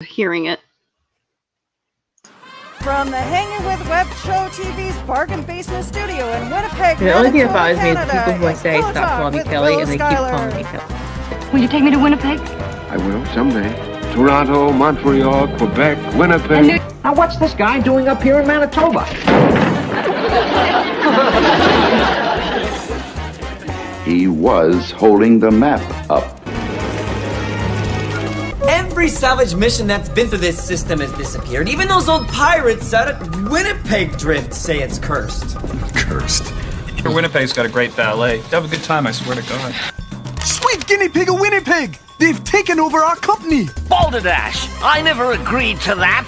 hearing it. From the Hanging with Web Show TV's bargain basement studio in Winnipeg, The only thing that bothers me is Canada, people who I it's say Pillow stop Talk calling me with Kelly Will and they keep Schuyler. calling me Kelly. Will you take me to Winnipeg? I will, someday. Toronto, Montreal, Quebec, Winnipeg. Now what's this guy doing up here in Manitoba? He was holding the map up. Every salvage mission that's been through this system has disappeared. Even those old pirates out at Winnipeg Drift say it's cursed. Cursed. Winnipeg's got a great ballet. Have a good time, I swear to God. Sweet guinea pig of Winnipeg! They've taken over our company! Balderdash! I never agreed to that!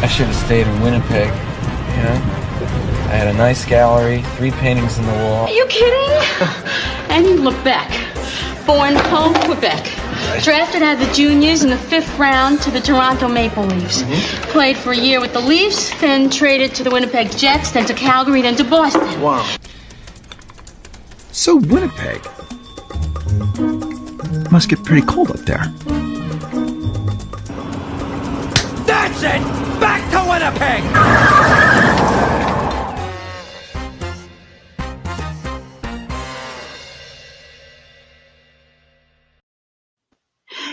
I should have stayed in Winnipeg, you know? I had a nice gallery, 3 paintings in the wall. Are you kidding? And you look back. Born home, Quebec. Drafted out of the juniors in the 5th round to the Toronto Maple Leafs. Played for a year with the Leafs, then traded to the Winnipeg Jets, then to Calgary, then to Boston. Wow. So Winnipeg must get pretty cold up there. That's it! Back to Winnipeg!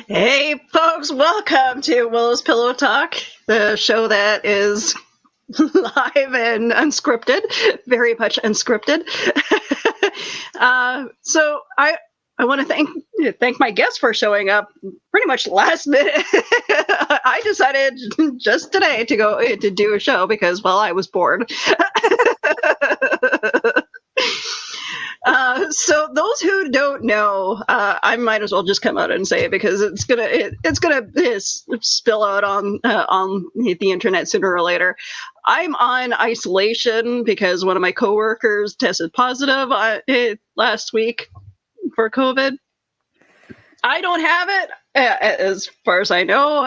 Hey folks, welcome to Willow's Pillow Talk, the show that is live and unscripted, very much unscripted. So I want to thank my guests for showing up pretty much last minute. I decided just today to go to do a show because, well, I was bored. So those who don't know, I might as well just come out and say it because it's gonna spill out on the internet sooner or later. I'm on isolation because one of my coworkers tested positive last week for COVID. I don't have it, as far as I know.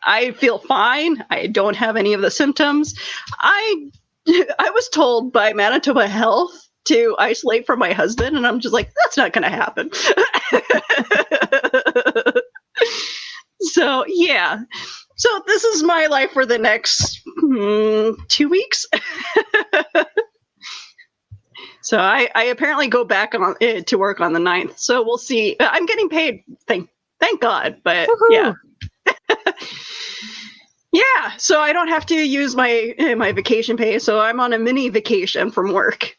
I feel fine. I don't have any of the symptoms. I was told by Manitoba Health to isolate from my husband, and I'm just like, that's not going to happen. So, yeah. So this is my life for the next 2 weeks. So I apparently go back on to work on the 9th. So we'll see. I'm getting paid, thank God. But yeah. Yeah, so I don't have to use my vacation pay. So I'm on a mini vacation from work.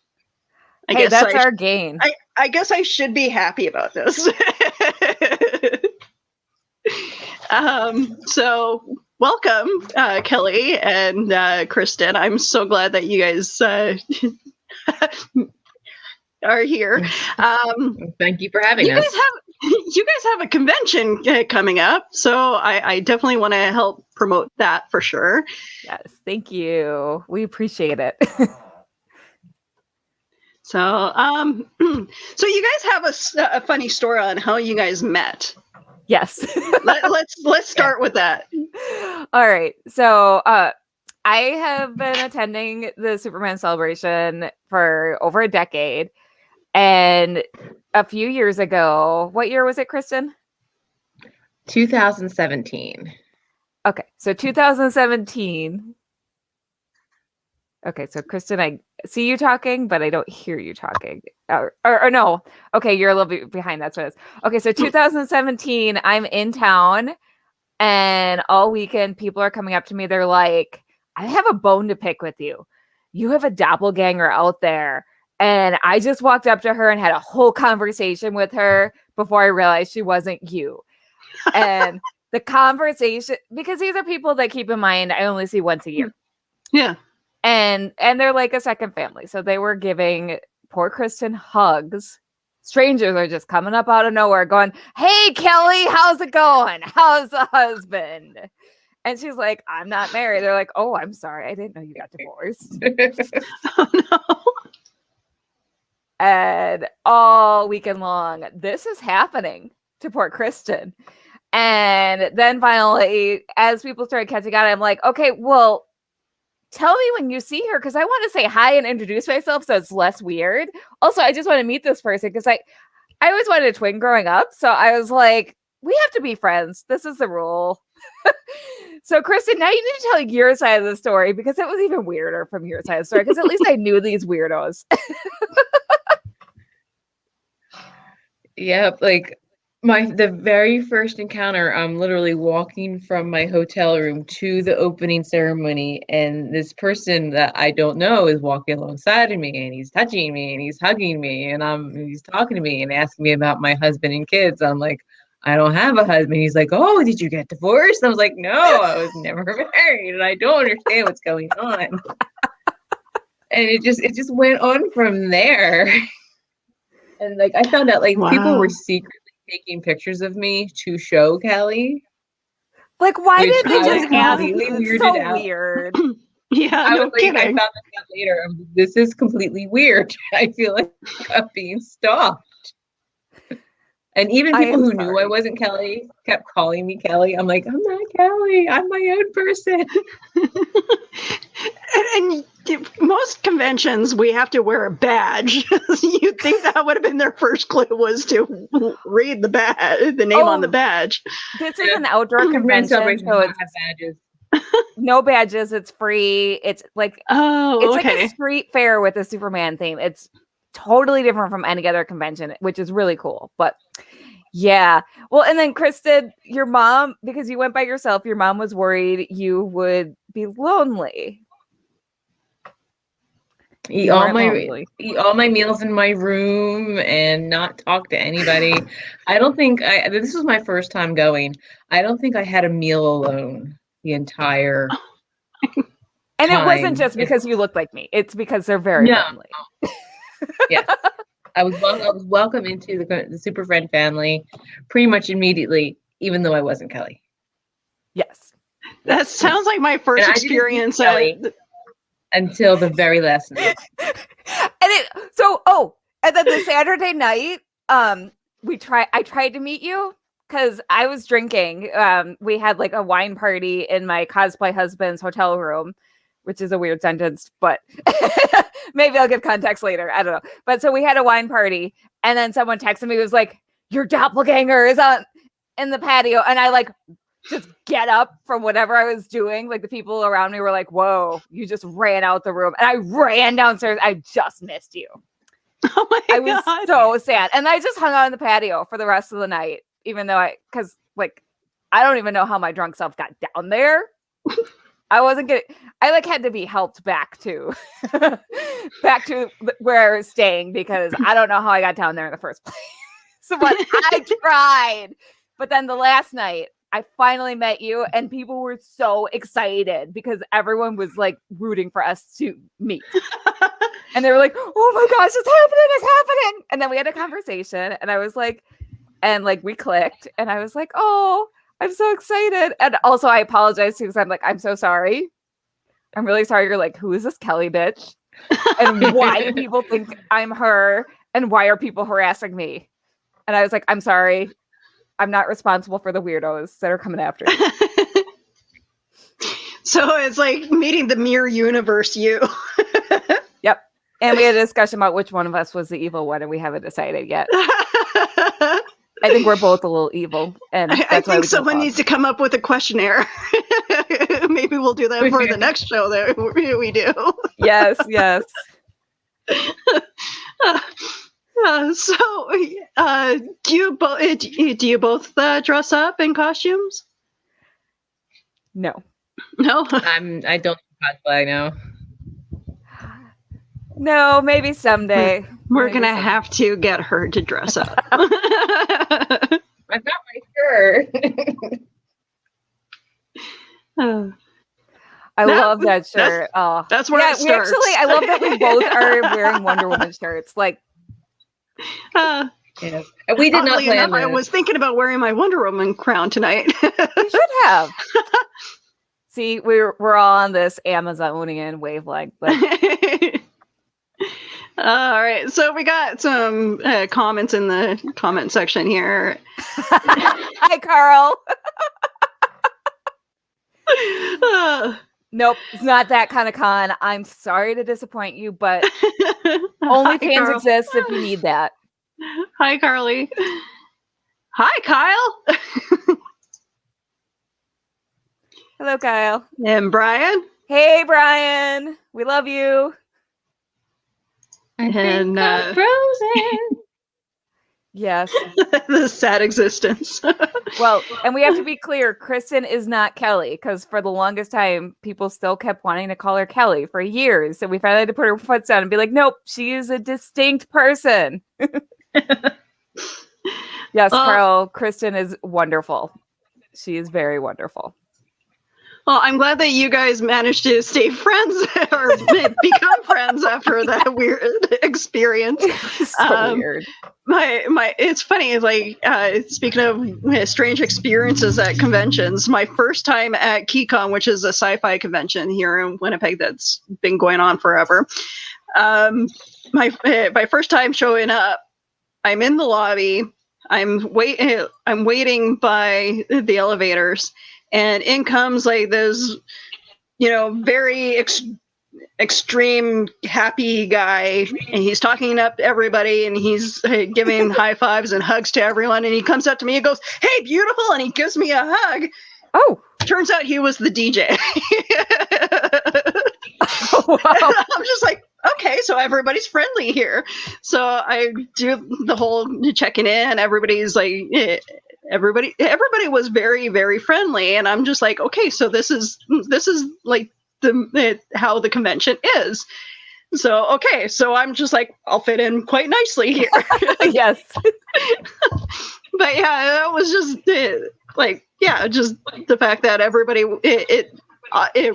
I guess that's our gain. I guess I should be happy about this. So welcome, Kelly and Kristen. I'm so glad that you guys are here. Thank you for having us. You guys have a convention coming up, so I definitely want to help promote that for sure. Yes, thank you. We appreciate it. So, so you guys have a funny story on how you guys met. Yes. Let's start with that. All right. So, I have been attending the Superman celebration for over a decade, and a few years ago, what year was it, Kristen? 2017. Okay, so 2017. Okay, so Kristen, I see you talking, but I don't hear you talking. Or no. Okay, you're a little bit behind. That's what it is. Okay, so 2017, I'm in town, and all weekend people are coming up to me. They're like, I have a bone to pick with you. You have a doppelganger out there. And I just walked up to her and had a whole conversation with her before I realized she wasn't you. And the conversation, because these are people that, keep in mind, I only see once a year. Yeah. And they're like a second family. So they were giving poor Kristen hugs. Strangers are just coming up out of nowhere going, hey, Kelly, how's it going? How's the husband? And she's like, I'm not married. They're like, oh, I'm sorry. I didn't know you got divorced. Oh, no. And all weekend long, this is happening to poor Kristen. And then finally, as people started catching on, I'm like, okay, well, tell me when you see her, because I want to say hi and introduce myself so it's less weird. Also, I just want to meet this person because I always wanted a twin growing up. So I was like, we have to be friends. This is the rule. So, Kristen, now you need to tell your side of the story because it was even weirder from your side of the story because at least I knew these weirdos. Yep, like the very first encounter, I'm literally walking from my hotel room to the opening ceremony, and this person that I don't know is walking alongside of me, and he's touching me, and he's hugging me, and he's talking to me and asking me about my husband and kids. I'm like, I don't have a husband. He's like, oh, did you get divorced? I was like, no, I was never married, and I don't understand what's going on. And it just went on from there. And like I found out like people were secretly taking pictures of me to show Kelly. Like, why did they just ask? It's so weird. Yeah, I was like, I found this out later. This is completely weird. I feel like I'm being stalked. And even people who knew I wasn't Kelly kept calling me Kelly. I'm like, I'm not Kelly. I'm my own person. and most conventions, we have to wear a badge. You'd think that would have been their first clue was to read the name on the badge. This is an outdoor convention, so it's badges. No badges. It's free. It's like like a street fair with a Superman theme. It's totally different from any other convention, which is really cool. But yeah, well, and then Kristen, your mom, because you went by yourself, your mom was worried you would be lonely. Eat all my meals in my room and not talk to anybody. I don't think this was my first time going. I don't think I had a meal alone the entire and time. It wasn't just because you looked like me. It's because they're very lonely. Yeah, I was welcome into the Superfriend family pretty much immediately, even though I wasn't Kelly. Yes, that sounds like my first experience until the very last night. And then the Saturday night, I tried to meet you because I was drinking. We had like a wine party in my cosplay husband's hotel room, which is a weird sentence, but maybe I'll give context later. I don't know. But so we had a wine party, and then someone texted me, was like, your doppelganger is in the patio. And I like just get up from whatever I was doing. Like the people around me were like, whoa, you just ran out the room. And I ran downstairs. I just missed you. Oh my God. I was so sad. And I just hung out on the patio for the rest of the night, even though because like, I don't even know how my drunk self got down there. I wasn't getting, I like had to be helped back to where I was staying because I don't know how I got down there in the first place. So but I tried. But then the last night I finally met you and people were so excited because everyone was like rooting for us to meet. And they were like, oh my gosh, it's happening. And then we had a conversation and I was like, and like we clicked and I was like, oh, I'm so excited. And also I apologize too because I'm like, I'm so sorry. I'm really sorry. You're like, who is this Kelly bitch? And why do people think I'm her? And why are people harassing me? And I was like, I'm sorry. I'm not responsible for the weirdos that are coming after me. So it's like meeting the mirror universe you. Yep. And we had a discussion about which one of us was the evil one, and we haven't decided yet. I think we're both a little evil. And I think someone needs to come up with a questionnaire. Maybe we'll do that for the next show that we do. Yes. Do you both dress up in costumes? No. I don't cosplay now. No, maybe someday. We're going to have to get her to dress up. I've got my shirt. I love that shirt. That's where it starts. I love that we both are wearing Wonder Woman shirts. Like, yes. And we did not plan I was thinking about wearing my Wonder Woman crown tonight. You should have. See, we're all on this Amazonian wavelength. But... All right, so we got some comments in the comment section here. Hi, Carl. Nope, it's not that kind of con. I'm sorry to disappoint you, but OnlyFans exists if you need that. Hi, Carly. Hi, Kyle. Hello, Kyle. And Brian. Hey, Brian. We love you. I think I'm frozen. Yes. The sad existence. Well, and we have to be clear, Kristen is not Kelly, because for the longest time, people still kept wanting to call her Kelly for years. So we finally had to put her foot down and be like, nope, she is a distinct person. Yes, Carl, Kristen is wonderful. She is very wonderful. Well, I'm glad that you guys managed to stay friends or become friends after that weird experience. So weird. It's funny, like, speaking of strange experiences at conventions, my first time at Keycon, which is a sci-fi convention here in Winnipeg that's been going on forever. My first time showing up, I'm in the lobby, I'm waiting by the elevators, and in comes like this, very extreme happy guy, and he's talking up everybody, and he's giving high fives and hugs to everyone, and he comes up to me and goes, "Hey, beautiful," and he gives me a hug. Oh, turns out he was the DJ. Wow. I'm just like, okay, so everybody's friendly here. So I do the whole checking in. Everybody's like, everybody was very, very friendly, and I'm just like, okay, so this is like how the convention is. So okay, so I'm just like, I'll fit in quite nicely here. Yes. But yeah, that was just just the fact that everybody it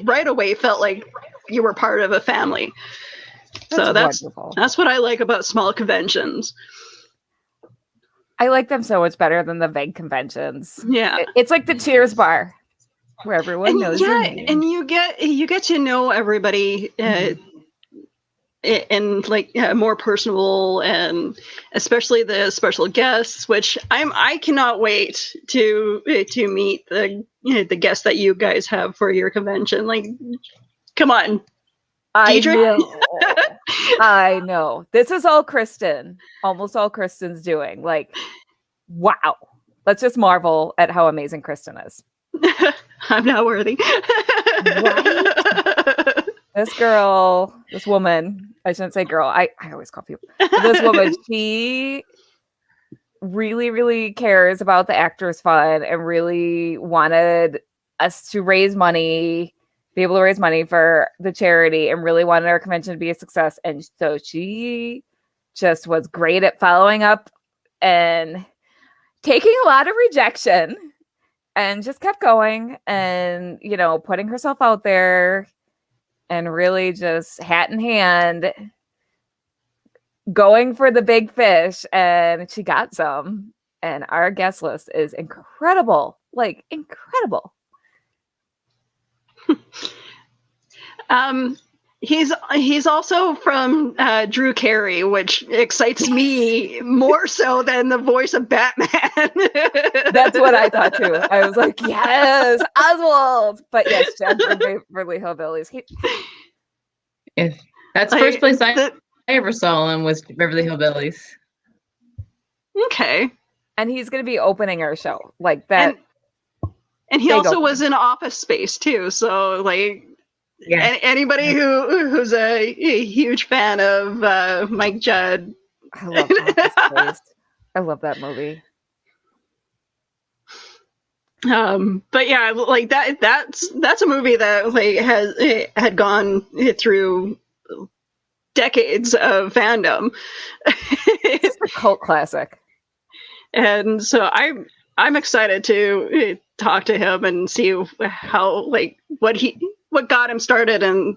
right away felt like you were part of a family. So that's what I like about small conventions. I like them so much better than the big conventions. Yeah, it's like the Cheers bar where everyone knows your name. And you get to know everybody in like more personable, and especially the special guests, which I cannot wait to meet the guests that you guys have for your convention. Like, come on. I know. This is all Kristen. Almost all Kristen's doing. Like, wow. Let's just marvel at how amazing Kristen is. I'm not worthy. Right? This woman, I shouldn't say girl. I always call people. This woman, she really, really cares about the Actors Fund and really wanted us to raise money, be able to raise money for the charity, and really wanted our convention to be a success. And so she just was great at following up and taking a lot of rejection and just kept going and, putting herself out there and really just hat in hand going for the big fish. And she got some. And our guest list is incredible. Like, incredible. He's also from Drew Carey, which excites me more so than the voice of Batman. That's what I thought too. I was like, yes, Oswald. But yes, Jeff from Beverly Hillbillies. That's first place I ever saw him was Beverly Hillbillies. Okay. And he's going to be opening our show like that. And he also was in Office Space too. So like, anybody who's a huge fan of Mike Judd. I love Office Space. I love that movie. But yeah, like that's a movie that like had gone through decades of fandom. It's a cult classic. And so I'm excited to talk to him and see how like what got him started and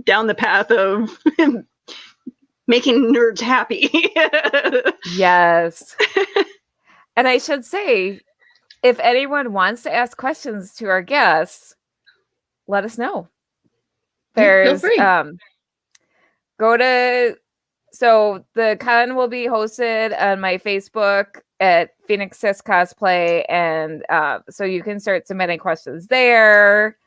down the path of making nerds happy. Yes. And I should say, if anyone wants to ask questions to our guests, let us know. There's so the con will be hosted on my Facebook at Phoenix Sis Cosplay, and so you can start submitting questions there.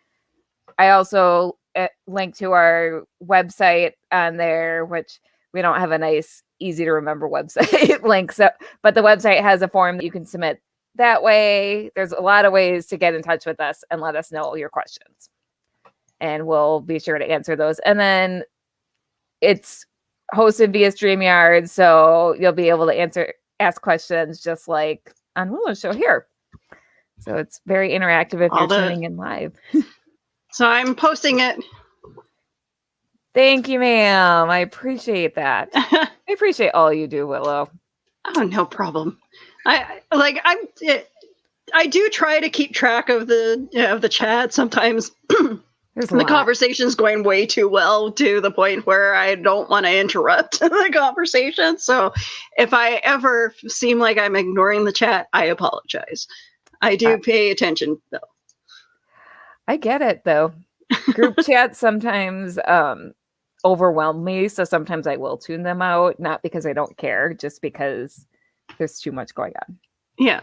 I also link to our website on there, which we don't have a nice easy to remember website link. So, but the website has a form that you can submit that way. There's a lot of ways to get in touch with us and let us know your questions. And we'll be sure to answer those. And then it's hosted via StreamYard, so you'll be able to ask questions just like on Willow's show here. So it's very interactive if you're tuning in live. So I'm posting it. Thank you, ma'am. I appreciate that. I appreciate all you do, Willow. Oh, no problem. I do try to keep track of the chat. Sometimes the conversation's going way too well to the point where I don't want to interrupt the conversation. So if I ever seem like I'm ignoring the chat, I apologize. I do pay attention, though. I get it, though. Group chats sometimes overwhelm me, so sometimes I will tune them out, not because I don't care, just because there's too much going on. Yeah.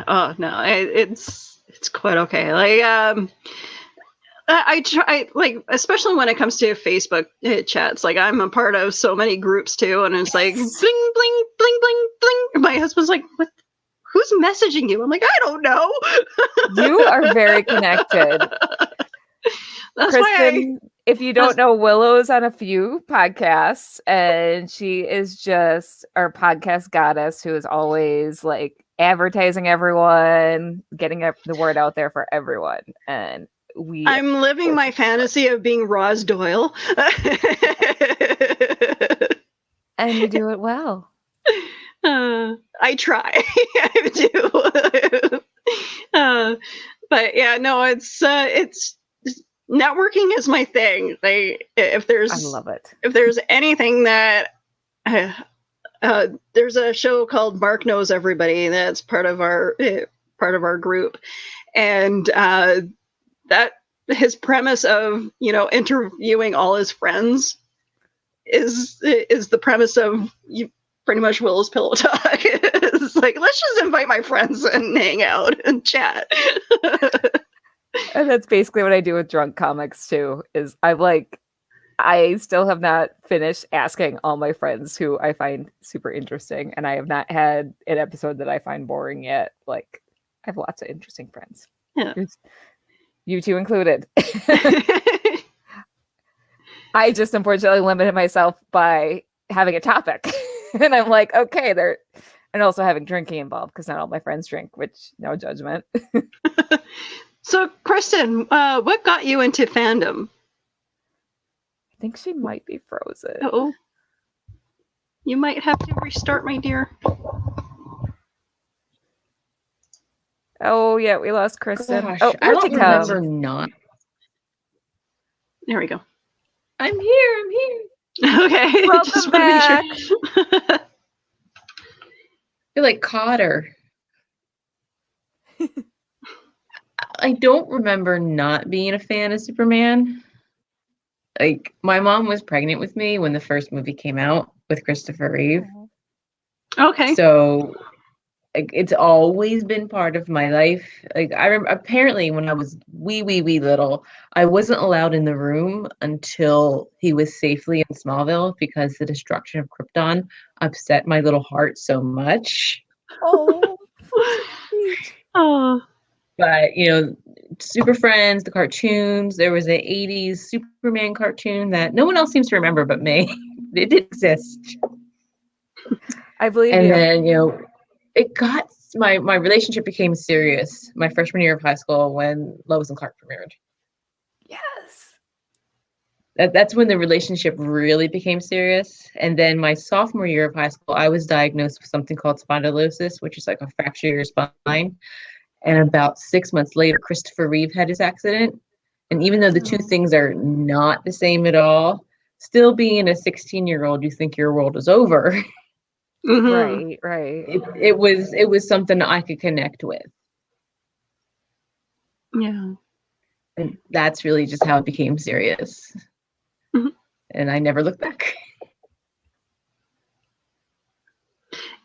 Oh, no, it's quite okay. Like, I try, like, especially when it comes to Facebook chats, like, I'm a part of so many groups, too, and it's like, bling, bling, bling, bling, bling. My husband's like, what? Who's messaging you? I'm like, I don't know. You are very connected. That's Kristen, if you don't know, Willow's on a few podcasts, and she is just our podcast goddess who is always like advertising everyone, getting the word out there for everyone. And I'm living my fantasy of being Roz Doyle. And you do it well. I try. I do. But yeah, no, it's networking is my thing. I love it. If there's anything that there's a show called Mark Knows Everybody that's part of our group, and that his premise of interviewing all his friends is the premise of pretty much Willow's Pillow Talk. It's like, let's just invite my friends and hang out and chat. And that's basically what I do with Drunk Comics too, is I still have not finished asking all my friends who I find super interesting, and I have not had an episode that I find boring yet. Like, I have lots of interesting friends. Yeah. You two included. I just unfortunately limited myself by having a topic. And I'm like, okay, and also having drinking involved because not all my friends drink, which no judgment. So, Kristen, what got you into fandom? I think she might be frozen. Oh, you might have to restart, my dear. Oh yeah, we lost Kristen. Gosh, oh, I don't remember not. There we go. I'm here. Okay. Welcome back. Sure. You're like Cotter. I don't remember not being a fan of Superman. Like, my mom was pregnant with me when the first movie came out with Christopher Reeve. Okay. So it's always been part of my life. Like, I remember, apparently when I was wee little, I wasn't allowed in the room until he was safely in Smallville because the destruction of Krypton upset my little heart so much. Oh. Oh. But, Super Friends, the cartoons, there was an 80s Superman cartoon that no one else seems to remember but me. It did exist. I believe and you. And then, it got, my relationship became serious my freshman year of high school when Lois and Clark premiered. Yes. That's when the relationship really became serious. And then my sophomore year of high school, I was diagnosed with something called spondylosis, which is like a fracture of your spine. And about 6 months later, Christopher Reeve had his accident. And even though the two things are not the same at all, still being a 16-year-old, you think your world is over. Mm-hmm. Right. It was something I could connect with. Yeah. And that's really just how it became serious. Mm-hmm. And I never looked back.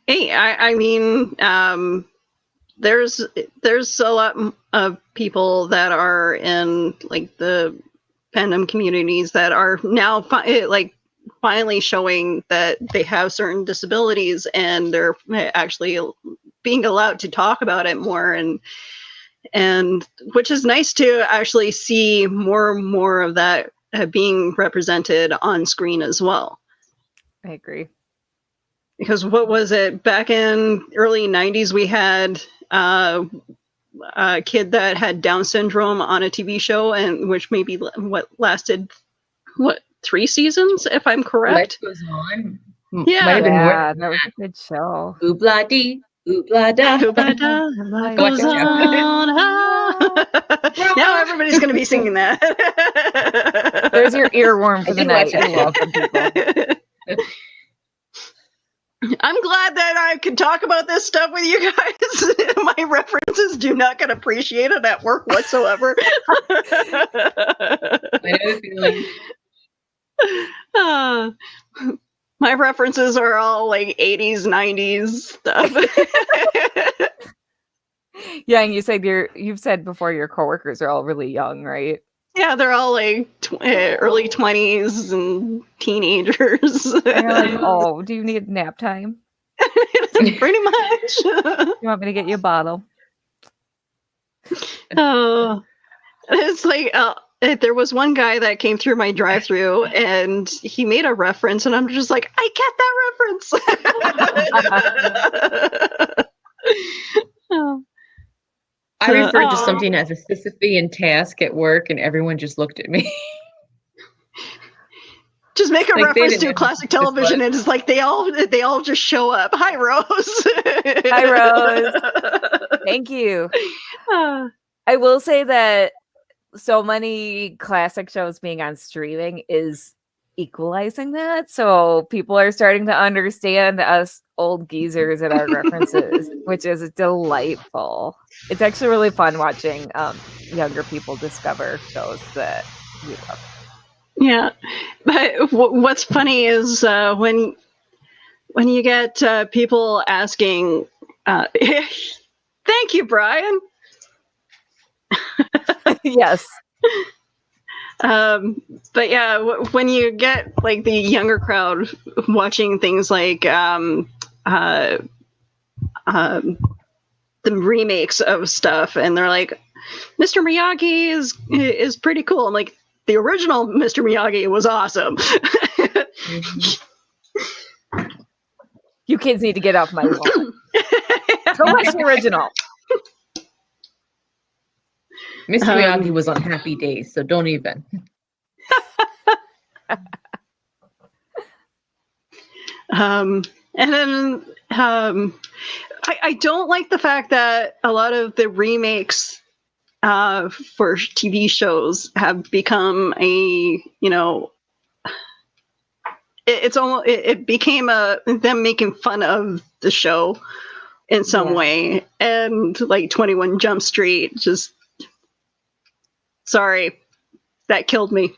Hey, I mean, there's a lot of people that are in like the fandom communities that are now like finally showing that they have certain disabilities and they're actually being allowed to talk about it more, and which is nice to actually see more and more of that being represented on screen as well. I agree. Because what was it, back in early 90s, we had a kid that had Down syndrome on a TV show, and which maybe lasted 3 seasons, if I'm correct. Life Goes On. Yeah, Might have been more. That was a good show. Oobla dee, oobla da. Oobla da, life goes on. Now everybody's going to be singing that. There's your earworm for the night. You're welcome, people. I'm glad that I can talk about this stuff with you guys. My references do not get appreciated at work whatsoever. I know the feeling. My references are all like 80s, 90s stuff. Yeah, and you've said before your coworkers are all really young, right? Yeah, they're all like early 20s and teenagers. And you're like, oh, do you need nap time? Pretty much. You want me to get you a bottle? Oh, it's like there was one guy that came through my drive-thru and he made a reference, and I'm just like, I get that reference. Oh. I referred to something as a Sisyphean task at work, and everyone just looked at me. Just make a reference to classic television, and it's like they all just show up. Hi, Rose. Hi, Rose. Thank you. I will say that so many classic shows being on streaming is equalizing that. So people are starting to understand us old geezers and our references, which is delightful. It's actually really fun watching younger people discover shows that we love. Yeah, but what's funny is when you get people asking, thank you, Brian. Yes. But yeah, when you get like the younger crowd watching things like the remakes of stuff, and they're like, Mr. Miyagi is pretty cool. I'm like, the original Mr. Miyagi was awesome. You kids need to get off my lawn. Go watch the original. Mr. Miyagi was on Happy Days, so don't even. And then I don't like the fact that a lot of the remakes for TV shows have become it became them making fun of the show in some way, and like 21 Jump Street, just sorry, that killed me.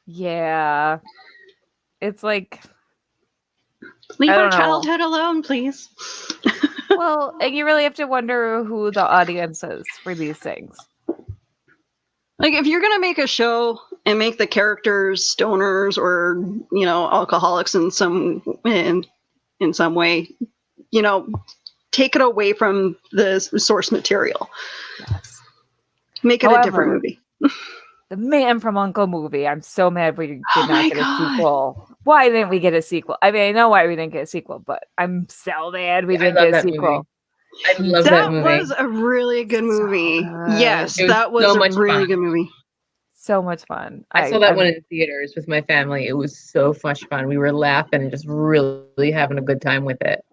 Yeah, it's like, leave our childhood alone, please. Well, and you really have to wonder who the audience is for these things. Like, if you're gonna make a show and make the characters stoners or alcoholics in some way, take it away from the source material. Yes. Make it a different movie. The Man from U.N.C.L.E. movie. I'm so mad we did not get a sequel. Why didn't we get a sequel? I mean, I know why we didn't get a sequel, but I'm so mad we didn't get a sequel. I love that movie. That was a really good movie. Yes, that was a really good movie. So much fun. I saw that one in theaters with my family. It was so much fun. We were laughing and just really having a good time with it.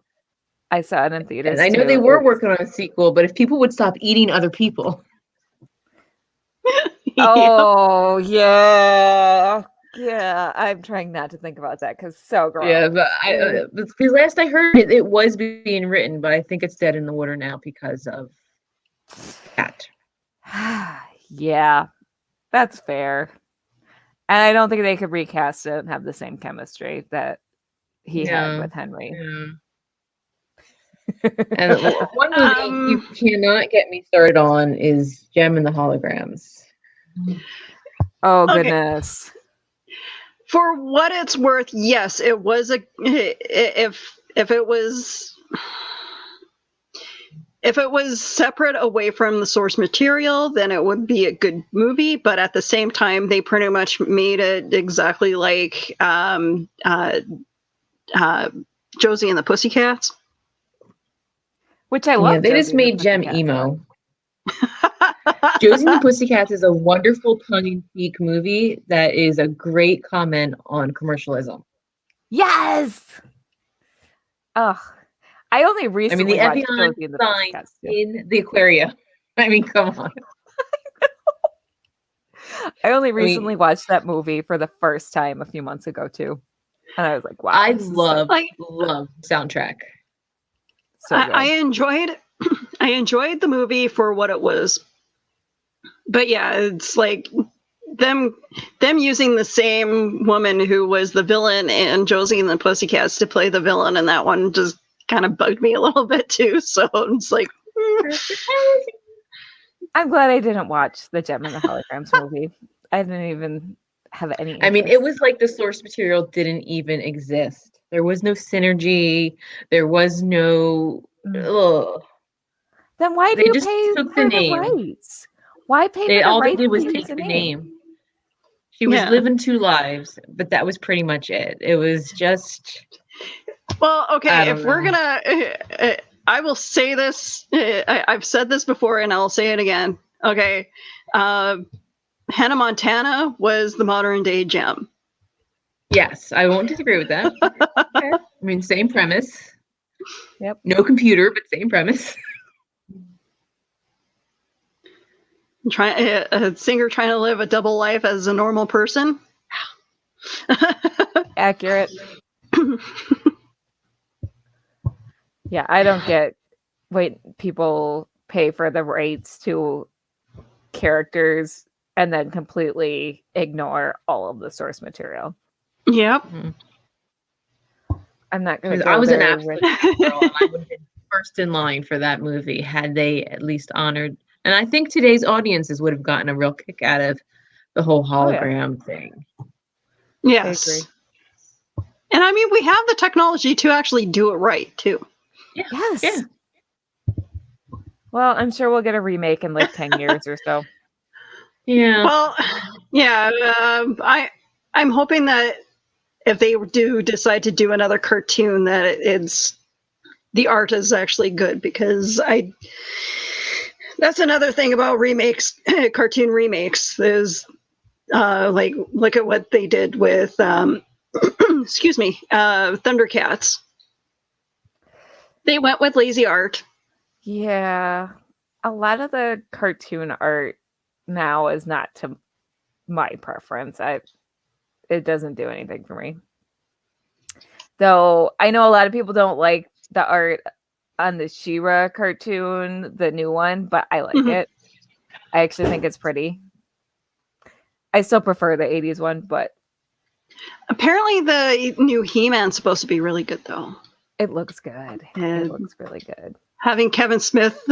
I saw it in theaters. And I know they were working on a sequel, but if people would stop eating other people. Oh, yeah. Yeah, I'm trying not to think about that because so gross. Yeah, but because last I heard it was being written, but I think it's dead in the water now because of that. Yeah, that's fair. And I don't think they could recast it and have the same chemistry that he had with Henry. Yeah. And one movie you cannot get me started on is Gem and the Holograms. Oh, goodness. For what it's worth, yes, it was a if it was separate away from the source material, then it would be a good movie. But at the same time, they pretty much made it exactly like Josie and the Pussycats, which I love. Yeah, they just made Jem emo. Josie and the Pussycats is a wonderful tongue-in-cheek movie that is a great comment on commercialism. Yes. Ugh. I only recently the watched Evian Josie and the sign Pussycats too. in the aquarium. I mean, come on. I only recently watched that movie for the first time a few months ago too, and I was like, "Wow!" I love soundtrack. So good. I enjoyed the movie for what it was, but yeah, it's like them using the same woman who was the villain in Josie and the Pussycats to play the villain, and that one just kind of bugged me a little bit too. So it's like, I'm glad I didn't watch the Gem and the Holograms movie. I didn't even have any interest. I mean, it was like the source material didn't even exist. There was no synergy. There was no. Ugh. Then why do They you just pay took for the the name. rights? Why pay for the All they rights did was to take use the name. She was living two lives, but that was pretty much it. It was just. Well, okay, if we're gonna, I will say this. I've said this before, and I'll say it again. Okay, Hannah Montana was the modern day Gem. Yes, I won't disagree with that. Okay. I mean, same premise. Yep. No computer, but same premise. A singer trying to live a double life as a normal person. Accurate. Yeah, I don't get people pay for the rights to characters and then completely ignore all of the source material. Yep. I'm not going to. I was an absolute girl, and I would have been first in line for that movie had they at least honored. And I think today's audiences would have gotten a real kick out of the whole hologram thing. Yes. I agree. And I mean, we have the technology to actually do it right, too. Yeah. Yes. Yeah. Well, I'm sure we'll get a remake in like 10 years or so. Yeah. Well, yeah. I'm hoping that if they do decide to do another cartoon, that it's the art is actually good, because that's another thing about remakes, cartoon remakes, is like look at what they did with excuse me, Thundercats. They went with lazy art. Yeah. A lot of the cartoon art now is not to my preference. It doesn't do anything for me. Though I know a lot of people don't like the art on the She-Ra cartoon, the new one, but I like it. I actually think it's pretty. I still prefer the 80s one, but apparently the new He-Man's supposed to be really good, though. It looks good. It looks really good. Having Kevin Smith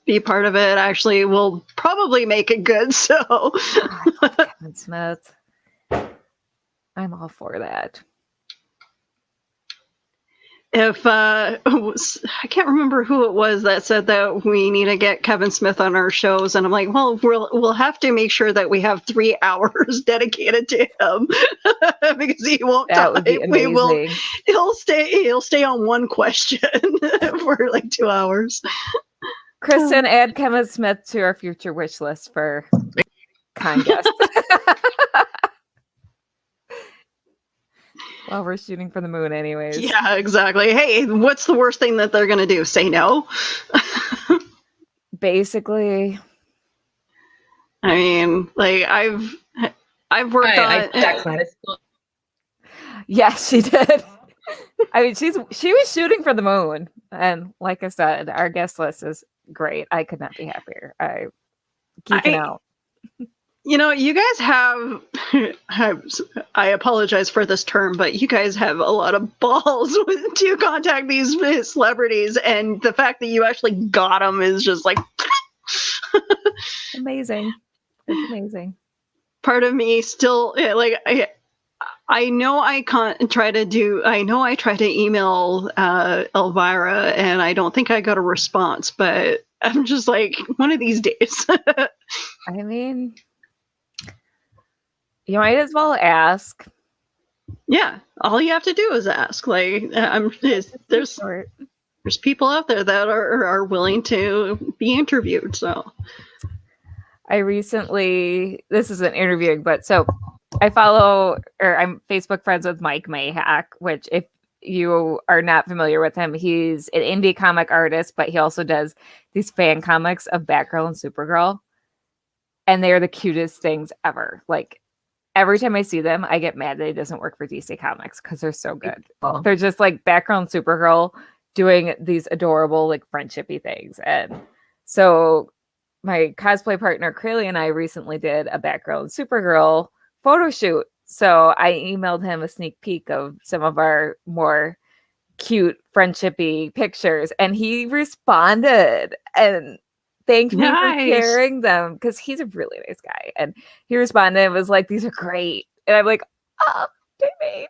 be part of it actually will probably make it good. So, I love Kevin Smith. I'm all for that. If I can't remember who it was that said that we need to get Kevin Smith on our shows, and I'm like, well, we'll have to make sure that we have 3 hours dedicated to him because he won't That would be amazing. He'll stay on one question for like 2 hours. Kristen, add Kevin Smith to our future wish list for con guests. Well, we're shooting for the moon anyways. Yeah, exactly. Hey, what's the worst thing that they're going to do? Say no? Basically. I mean, like, I've worked on... Yes, she did. I mean, she was shooting for the moon. And like I said, our guest list is great. I could not be happier. I'm geeking out. You know, you guys have, I apologize for this term, but you guys have a lot of balls to contact these celebrities, and the fact that you actually got them is just like... Amazing. It's amazing. Part of me still, like, I know I can't try to do. I know I tried to email Elvira, and I don't think I got a response. But I'm just like, one of these days. I mean, you might as well ask. Yeah, all you have to do is ask. Like, there's people out there that are willing to be interviewed. So, I recently, this isn't interviewing, but so I follow, or I'm Facebook friends with Mike Mayhack, which if you are not familiar with him, he's an indie comic artist, but he also does these fan comics of Batgirl and Supergirl. And they are the cutest things ever. Like, every time I see them, I get mad that it doesn't work for DC Comics because they're so good. Oh. They're just like Batgirl and Supergirl doing these adorable, like, friendshipy things. And so my cosplay partner, Crayley, and I recently did a Batgirl and Supergirl photo shoot. So I emailed him a sneak peek of some of our more cute, friendshipy pictures, and he responded and thanked me for sharing them because he's a really nice guy. And he responded and was like, "These are great." And I'm like, "Oh, Jamie."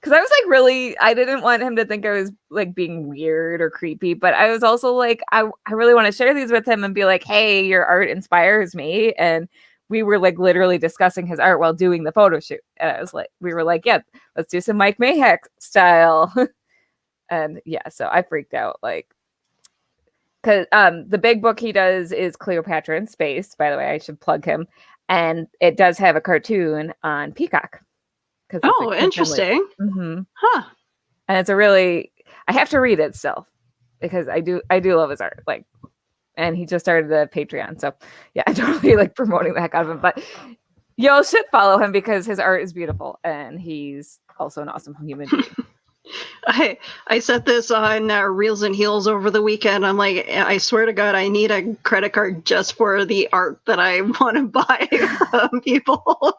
Because I was like, really, I didn't want him to think I was like being weird or creepy, but I was also like, I really want to share these with him and be like, "Hey, your art inspires me." And we were like literally discussing his art while doing the photo shoot. And I was like, we were like, "Yeah, let's do some Mike Mayhack style." And yeah, so I freaked out, like, because the big book he does is Cleopatra in Space. By the way, I should plug him. And it does have a cartoon on Peacock. Oh, interesting. Mm-hmm. Huh. And it's a really, I have to read it still because I do love his art. Like, and he just started the Patreon. So yeah, I don't really like promoting the heck out of him, but y'all should follow him because his art is beautiful and he's also an awesome human being. I set this on Reels and Heels over the weekend. I'm like, I swear to God, I need a credit card just for the art that I want to buy from people.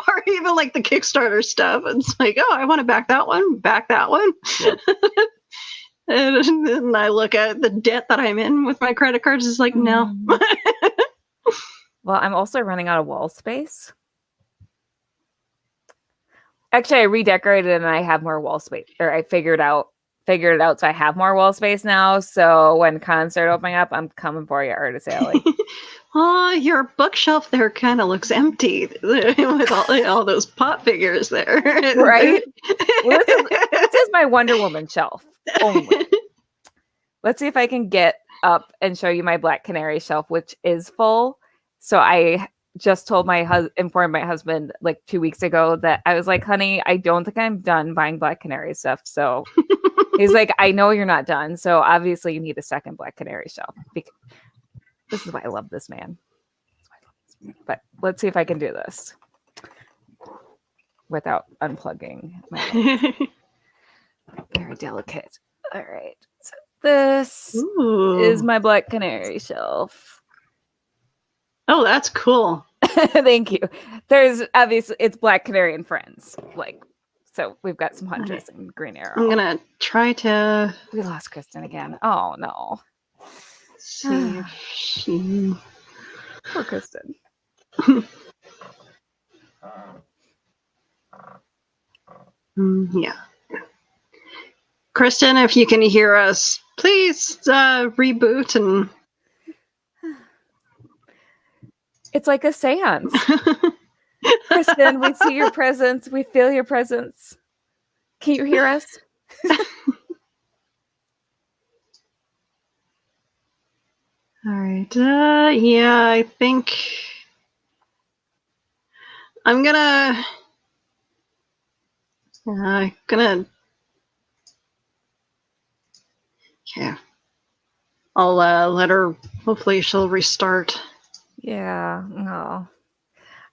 Or even like the Kickstarter stuff. It's like, oh, I want to back that one. Yeah. And then I look at the debt that I'm in with my credit cards. It's like, no. Well, I'm also running out of wall space. Actually, I redecorated and I have more wall space, or I figured it out. So I have more wall space now. So when cons start opening up, I'm coming for you, Artist Alley. Oh, your bookshelf there kind of looks empty with all those pop figures there. Right? Well, this is my Wonder Woman shelf only. Let's see if I can get up and show you my Black Canary shelf, which is full. So I just told informed my husband like 2 weeks ago that I was like, "Honey, I don't think I'm done buying Black Canary stuff." So he's like, "I know you're not done. So obviously you need a second Black Canary shelf." This is why I love this man. But let's see if I can do this without unplugging my very delicate. All right. So this is my Black Canary shelf. Oh, that's cool. Thank you. There's obviously, it's Black Canary and Friends. Like, so we've got some Huntress and Green Arrow. I'm going to try to... We lost Kristen again. Oh, no. See if she... Poor Kristen. Yeah. Kristen, if you can hear us, please reboot and... It's like a seance. Kristen, we see your presence. We feel your presence. Can you hear us? All right. Yeah, I think I'm gonna yeah. I'll let her. Hopefully, she'll restart. Yeah. Oh,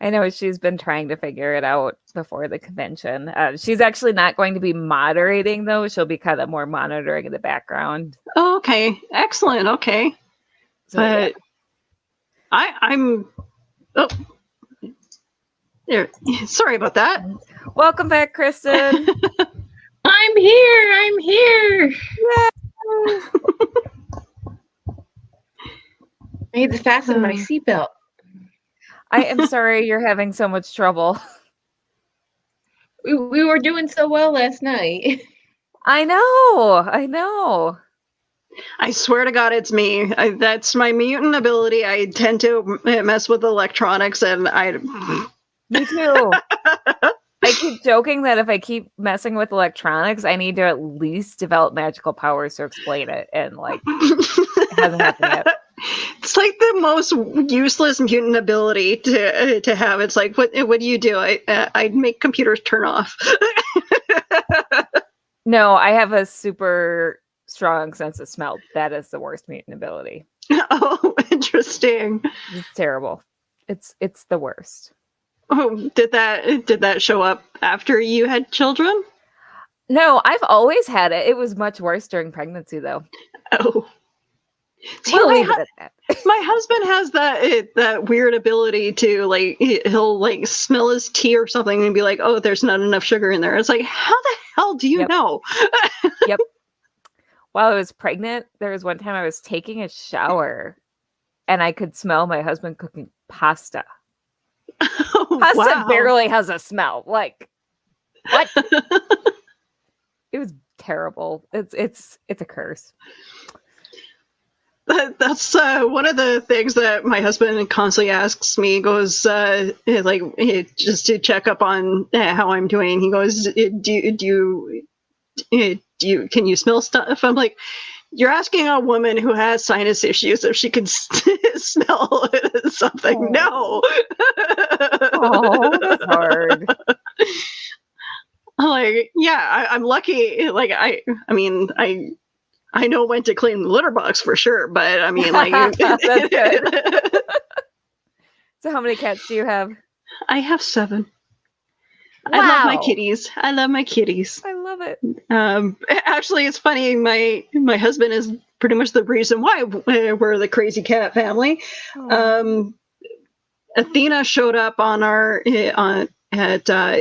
I know she's been trying to figure it out before the convention. She's actually not going to be moderating, though. She'll be kind of more monitoring in the background. Oh, okay. Excellent. Okay. So, but yeah. I'm. Oh, there. Sorry about that. Welcome back, Kristen. I'm here. Yeah. I need to fasten my seatbelt. I am sorry you're having so much trouble. We were doing so well last night. I know. I swear to God, it's me. That's my mutant ability. I tend to mess with electronics, and Me too. I keep joking that if I keep messing with electronics, I need to at least develop magical powers to explain it, and like, it hasn't happened yet. It's like the most useless mutant ability to have. It's like, what do you do? I make computers turn off. No, I have a super strong sense of smell. That is the worst mutant ability. Oh, interesting. It's terrible. It's the worst. Oh, did that show up after you had children? No, I've always had it. It was much worse during pregnancy, though. Oh. See, We'll leave it at that. My husband has that weird ability to, like, he'll like smell his tea or something and be like, "Oh, there's not enough sugar in there." It's like, how the hell do you know? Yep. While I was pregnant, there was one time I was taking a shower and I could smell my husband cooking pasta. Oh, Pasta barely has a smell. Like, what? It was terrible. It's a curse. That's one of the things that my husband constantly asks me. He goes, just to check up on how I'm doing. He goes, can you smell stuff? I'm like, you're asking a woman who has sinus issues if she can smell something. Oh. No. Oh, that's hard. Like, yeah, I'm lucky. Like, I know when to clean the litter box for sure, but I mean, like, that's good. So how many cats do you have? I have 7. Wow. I love my kitties. I love it. Actually, it's funny. My husband is pretty much the reason why we're the crazy cat family. Oh. Athena showed up at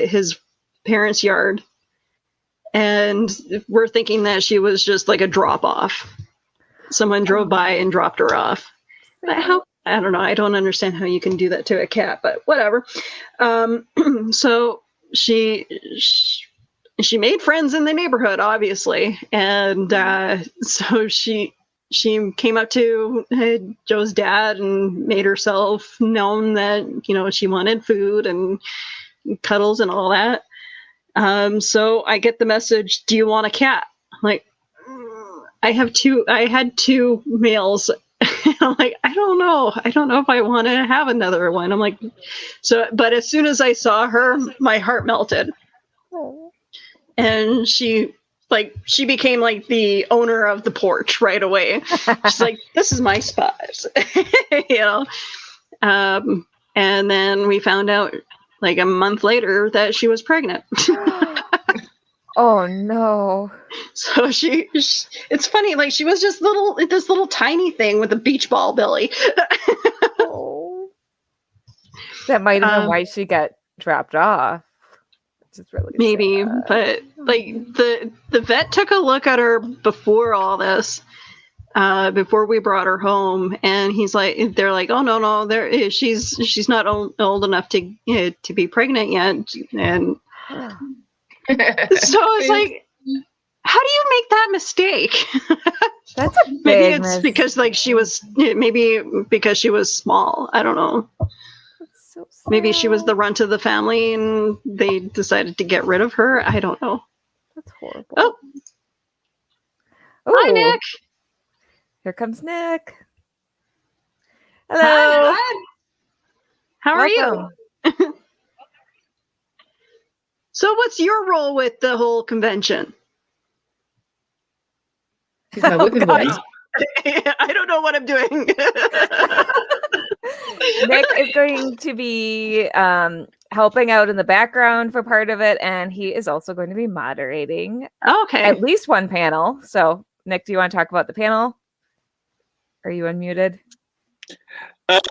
his parents' yard, and we're thinking that she was just like a drop off. Someone drove by and dropped her off. How? I don't know. I don't understand how you can do that to a cat, but whatever. So she made friends in the neighborhood, obviously, and so she came up to Joe's dad and made herself known that, you know, she wanted food and cuddles and all that. So I get the message, "Do you want a cat?" I'm like, I had 2 males. I'm like, I don't know if I want to have another one. I'm like, but as soon as I saw her, my heart melted. Oh. And she became like the owner of the porch right away. She's like, this is my spot. You know? And then we found out like a month later that she was pregnant. Oh no. So it's funny, like she was just this little tiny thing with a beach ball belly. Oh. That might have been why she got dropped off. Which is really maybe sad. But like the vet took a look at her before all this, before we brought her home, and they're like, oh no, she's not old enough to be pregnant yet. And so it's like, how do you make that mistake? That's a big mistake. Because because she was small. I don't know. That's so sad. Maybe she was the runt of the family and they decided to get rid of her. I don't know. That's horrible. Oh. Ooh. Hi, Nick. Here comes Nick. Hello. Hi. How are you? So what's your role with the whole convention? She's my whipping boy. I don't know what I'm doing. Nick is going to be helping out in the background for part of it, and he is also going to be moderating at least one panel. So, Nick, do you want to talk about the panel? Are you unmuted? I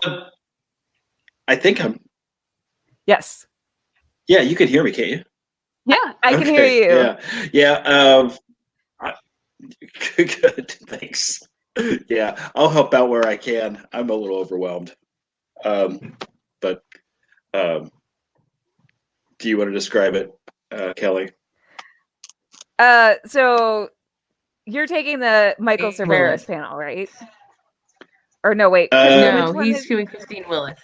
think I'm. Yes. Yeah, you can hear me, can't you? Yeah, I can hear you. Yeah. Good. Thanks. Yeah, I'll help out where I can. I'm a little overwhelmed. But do you want to describe it Kelly? So you're taking the Michael Cerveris panel, right? Or no, wait. No, he's doing Christine Willis.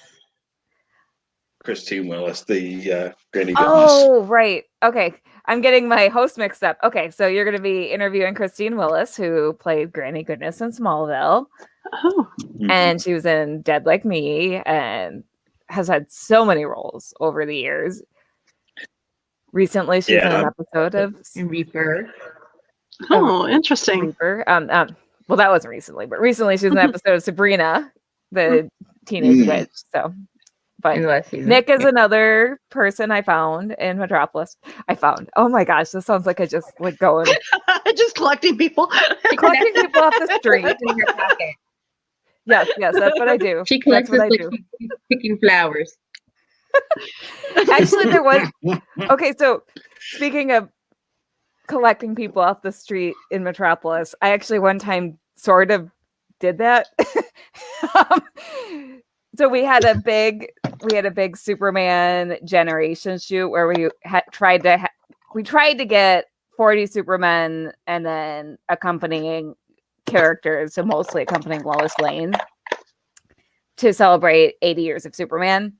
Christine Willis, the Granny Goodness. Oh, right. Okay. I'm getting my host mixed up. Okay, so you're going to be interviewing Christine Willis, who played Granny Goodness in Smallville. Oh. And she was in Dead Like Me and has had so many roles over the years. Recently, she's in an episode of Reaper. Oh, interesting. Reaper. Well, that wasn't recently, but recently she was in an episode of Sabrina, the teenage witch. So, but Nick is another person I found in Metropolis. Oh my gosh, this sounds like I just like going just collecting people off the street in your pocket. Yes, that's what I do. She collects that's what I do. Picking flowers. Actually, there was okay. So, speaking of collecting people off the street in Metropolis, I actually one time sort of did that. So we had a big Superman generation shoot where we tried to get 40 Supermen and then accompanying characters, so mostly accompanying Lois Lane, to celebrate 80 years of Superman.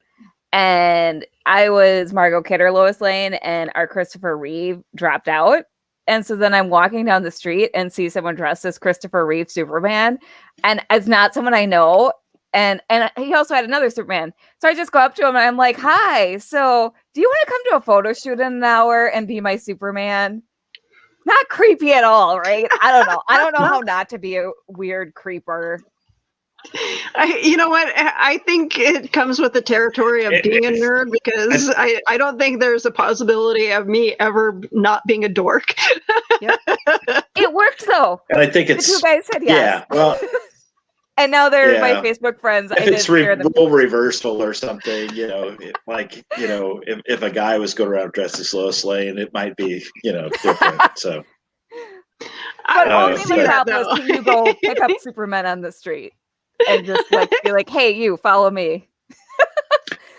And I was Margot Kidder, Lois Lane, and our Christopher Reeve dropped out. And so then I'm walking down the street and see someone dressed as Christopher Reeve Superman, and it's not someone I know. And he also had another Superman. So I just go up to him and I'm like, "Hi, so do you want to come to a photo shoot in an hour and be my Superman?" Not creepy at all, right? I don't know how not to be a weird creeper. You know what? I think it comes with the territory of being a nerd, because I don't think there's a possibility of me ever not being a dork. Yep. It worked thoh. And I think it's the two guys said yes. Yeah, well, and now they're my Facebook friends. If it's role reversal or something, if a guy was going around dressed as Lois Lane, it might be, different. So, but only in Metropolis can you go pick up Superman on the street and just be like, "Hey, you follow me."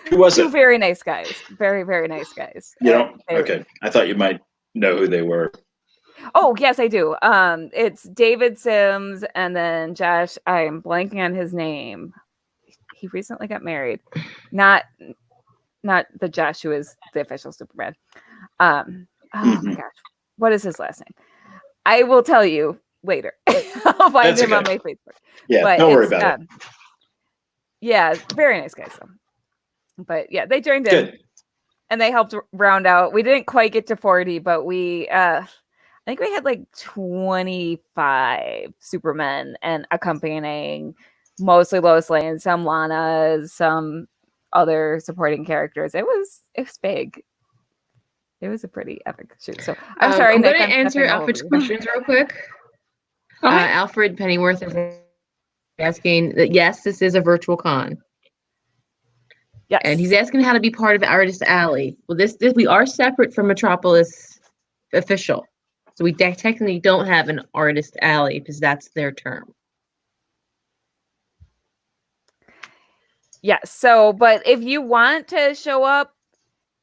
Who was it? Two very nice guys, very very nice guys. Okay, I thought you might know who they were. Oh, yes, I do. It's David Sims and then Josh. I'm blanking on his name. He recently got married. Not the Josh who is the official Superman. Oh my gosh. What is his last name? I will tell you later. I'll find him on my Facebook. Yeah, but don't worry about it. Yeah, very nice guys. But yeah, they joined in. Good. And they helped round out. We didn't quite get to 40, but I think we had like 25 Supermen and accompanying mostly Lois Lane, some Lana, some other supporting characters. It was big. It was a pretty epic shoot. So I'm sorry, I'm Nick. going to answer Alfred's questions real quick. Alfred Pennyworth is asking that yes, this is a virtual con. Yes. And he's asking how to be part of Artist Alley. Well, this we are separate from Metropolis official. So we technically don't have an Artist Alley because that's their term. Yes. So, but if you want to show up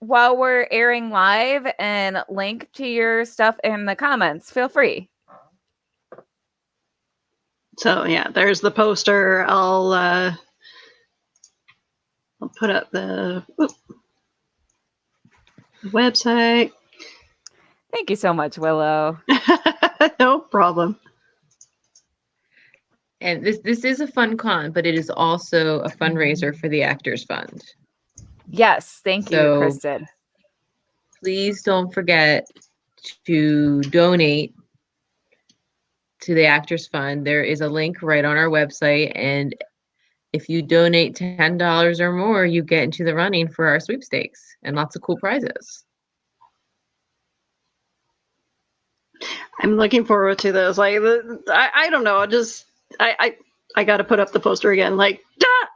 while we're airing live and link to your stuff in the comments, feel free. So yeah, there's the poster. I'll put up the website. Thank you so much, Willow. No problem. And this is a fun con, but it is also a fundraiser for the Actors Fund. Yes, thank you, Kristen. Please don't forget to donate to the Actors Fund. There is a link right on our website, and if you donate $10 or more, you get into the running for our sweepstakes and lots of cool prizes. I'm looking forward to this. Like, I don't know. I got to put up the poster again. Like, yes,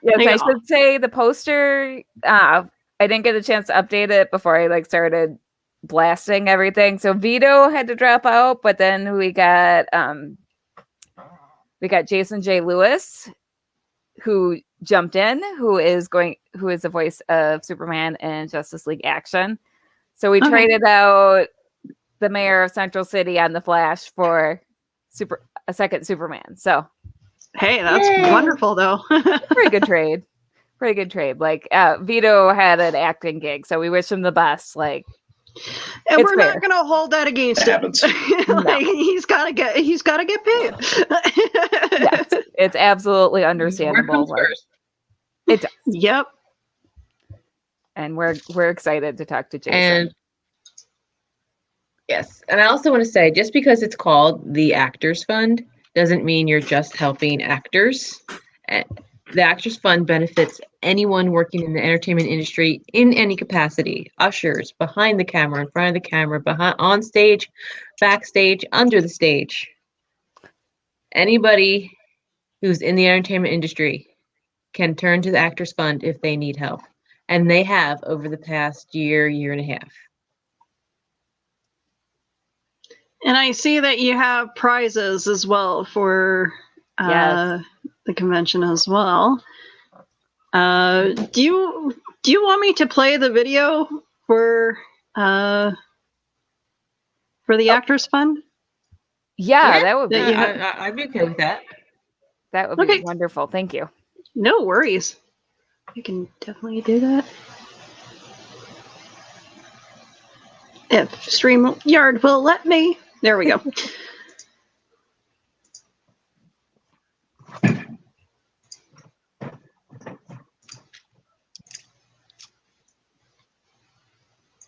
I should say the poster. I didn't get a chance to update it before I started blasting everything. So Vito had to drop out, but then we got Jason J. Lewis, who jumped in, who is the voice of Superman and Justice League Action. So we traded out the mayor of Central City on the Flash for a second Superman. So hey, that's wonderful though. Pretty good trade. Like Vito had an acting gig, so we wish him the best. Like, and we're not going to hold that against him. Like, he's got to get paid. Yes, it's absolutely understandable. It does. Yep. And we're excited to talk to Jason. And yes, and I also want to say, just because it's called the Actors Fund doesn't mean you're just helping actors. The Actors Fund benefits anyone working in the entertainment industry in any capacity. Ushers, behind the camera, in front of the camera, on stage, backstage, under the stage. Anybody who's in the entertainment industry can turn to the Actors Fund if they need help. And they have over the past year and a half. And I see that you have prizes as well for the convention as well. Do you want me to play the video for the Actors Fund? Yeah, that would be. I'd be okay with that. That would be wonderful. Thank you. No worries. I can definitely do that. If StreamYard will let me. There we go.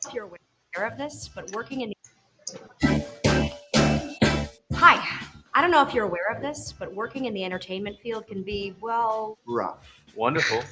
If you're aware of this, but working in... Hi. I don't know if you're aware of this, but working in the entertainment field can be, well... rough. Wonderful.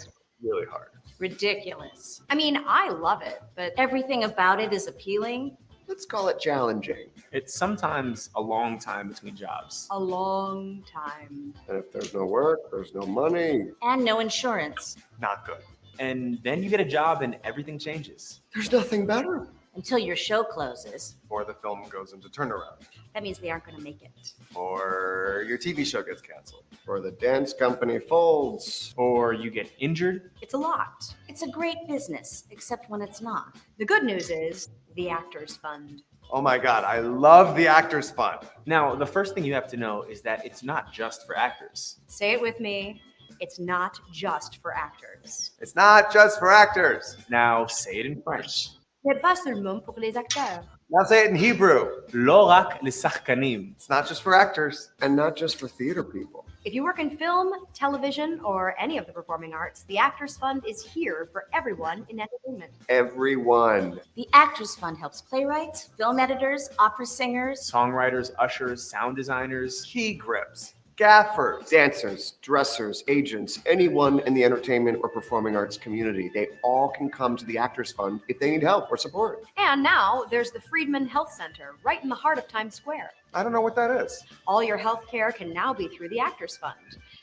Really hard. Ridiculous. I mean, I love it, but everything about it is appealing. Let's call it challenging. It's sometimes a long time between jobs. A long time. And if there's no work, there's no money. And no insurance. Not good. And then you get a job and everything changes. There's nothing better. Until your show closes. Or the film goes into turnaround. That means they aren't going to make it. Or your TV show gets canceled. Or the dance company folds. Or you get injured. It's a lot. It's a great business, except when it's not. The good news is the Actors Fund. Oh my God, I love the Actors Fund. Now, the first thing you have to know is that it's not just for actors. Say it with me. It's not just for actors. It's not just for actors. Now, say it in French. C'est pas seulement pour les acteurs. Now say it in Hebrew. לא רק לשחקנים. It's not just for actors and not just for theater people. If you work in film, television, or any of the performing arts, the Actors Fund is here for everyone in entertainment. Everyone. The Actors Fund helps playwrights, film editors, opera singers, songwriters, ushers, sound designers, key grips, gaffers, dancers, dressers, agents, anyone in the entertainment or performing arts community. They all can come to the Actors Fund if they need help or support. And now there's the Friedman Health Center right in the heart of Times Square. I don't know what that is. All your health care can now be through the Actors Fund.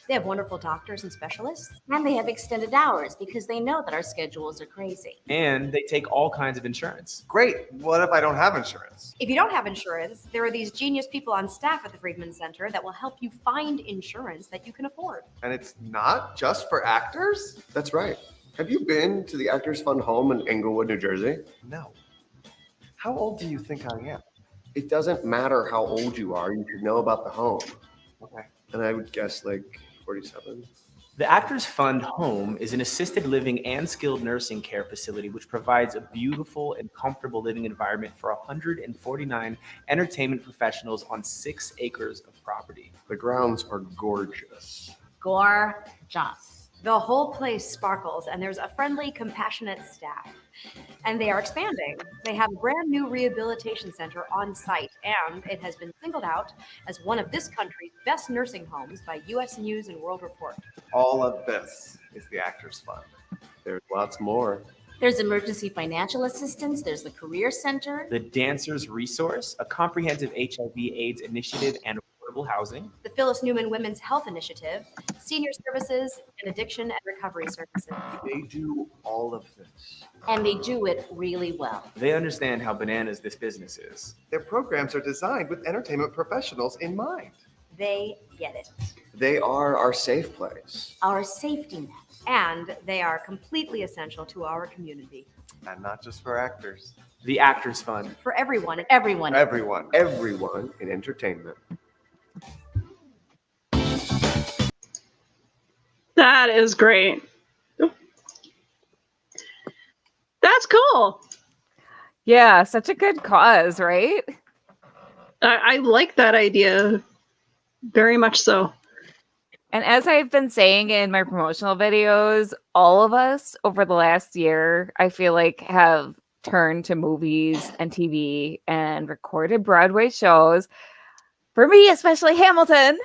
They have wonderful doctors and specialists, and they have extended hours because they know that our schedules are crazy. And they take all kinds of insurance. Great. What if I don't have insurance? If you don't have insurance, there are these genius people on staff at the Friedman Center that will help you find insurance that you can afford. And it's not just for actors? That's right. Have you been to the Actors Fund home in Englewood, New Jersey? No. How old do you think I am? It doesn't matter how old you are. You should know about the home. Okay. And I would guess like 47. The Actors Fund Home is an assisted living and skilled nursing care facility which provides a beautiful and comfortable living environment for 149 entertainment professionals on 6 acres of property. The grounds are gorgeous. Gorgeous. The whole place sparkles, and there's a friendly, compassionate staff. And they are expanding. They have a brand new rehabilitation center on site, and it has been singled out as one of this country's best nursing homes by U.S. News and World Report. All of this is the Actors Fund. There's lots more. There's emergency financial assistance. There's the Career Center. The Dancers Resource, a comprehensive HIV/AIDS initiative and affordable housing. The Phyllis Newman Women's Health Initiative, senior services, and addiction and recovery services. They do all of this. And they do it really well. They understand how bananas this business is. Their programs are designed with entertainment professionals in mind. They get it. They are our safe place. Our safety net. And they are completely essential to our community. And not just for actors. The Actors Fund. For everyone. Everyone. Everyone. Everyone in entertainment. That is great. That's cool. Yeah, such a good cause, right? I like that idea very much so. And as I've been saying in my promotional videos, all of us over the last year, I feel like, have turned to movies and TV and recorded Broadway shows. For me, especially Hamilton.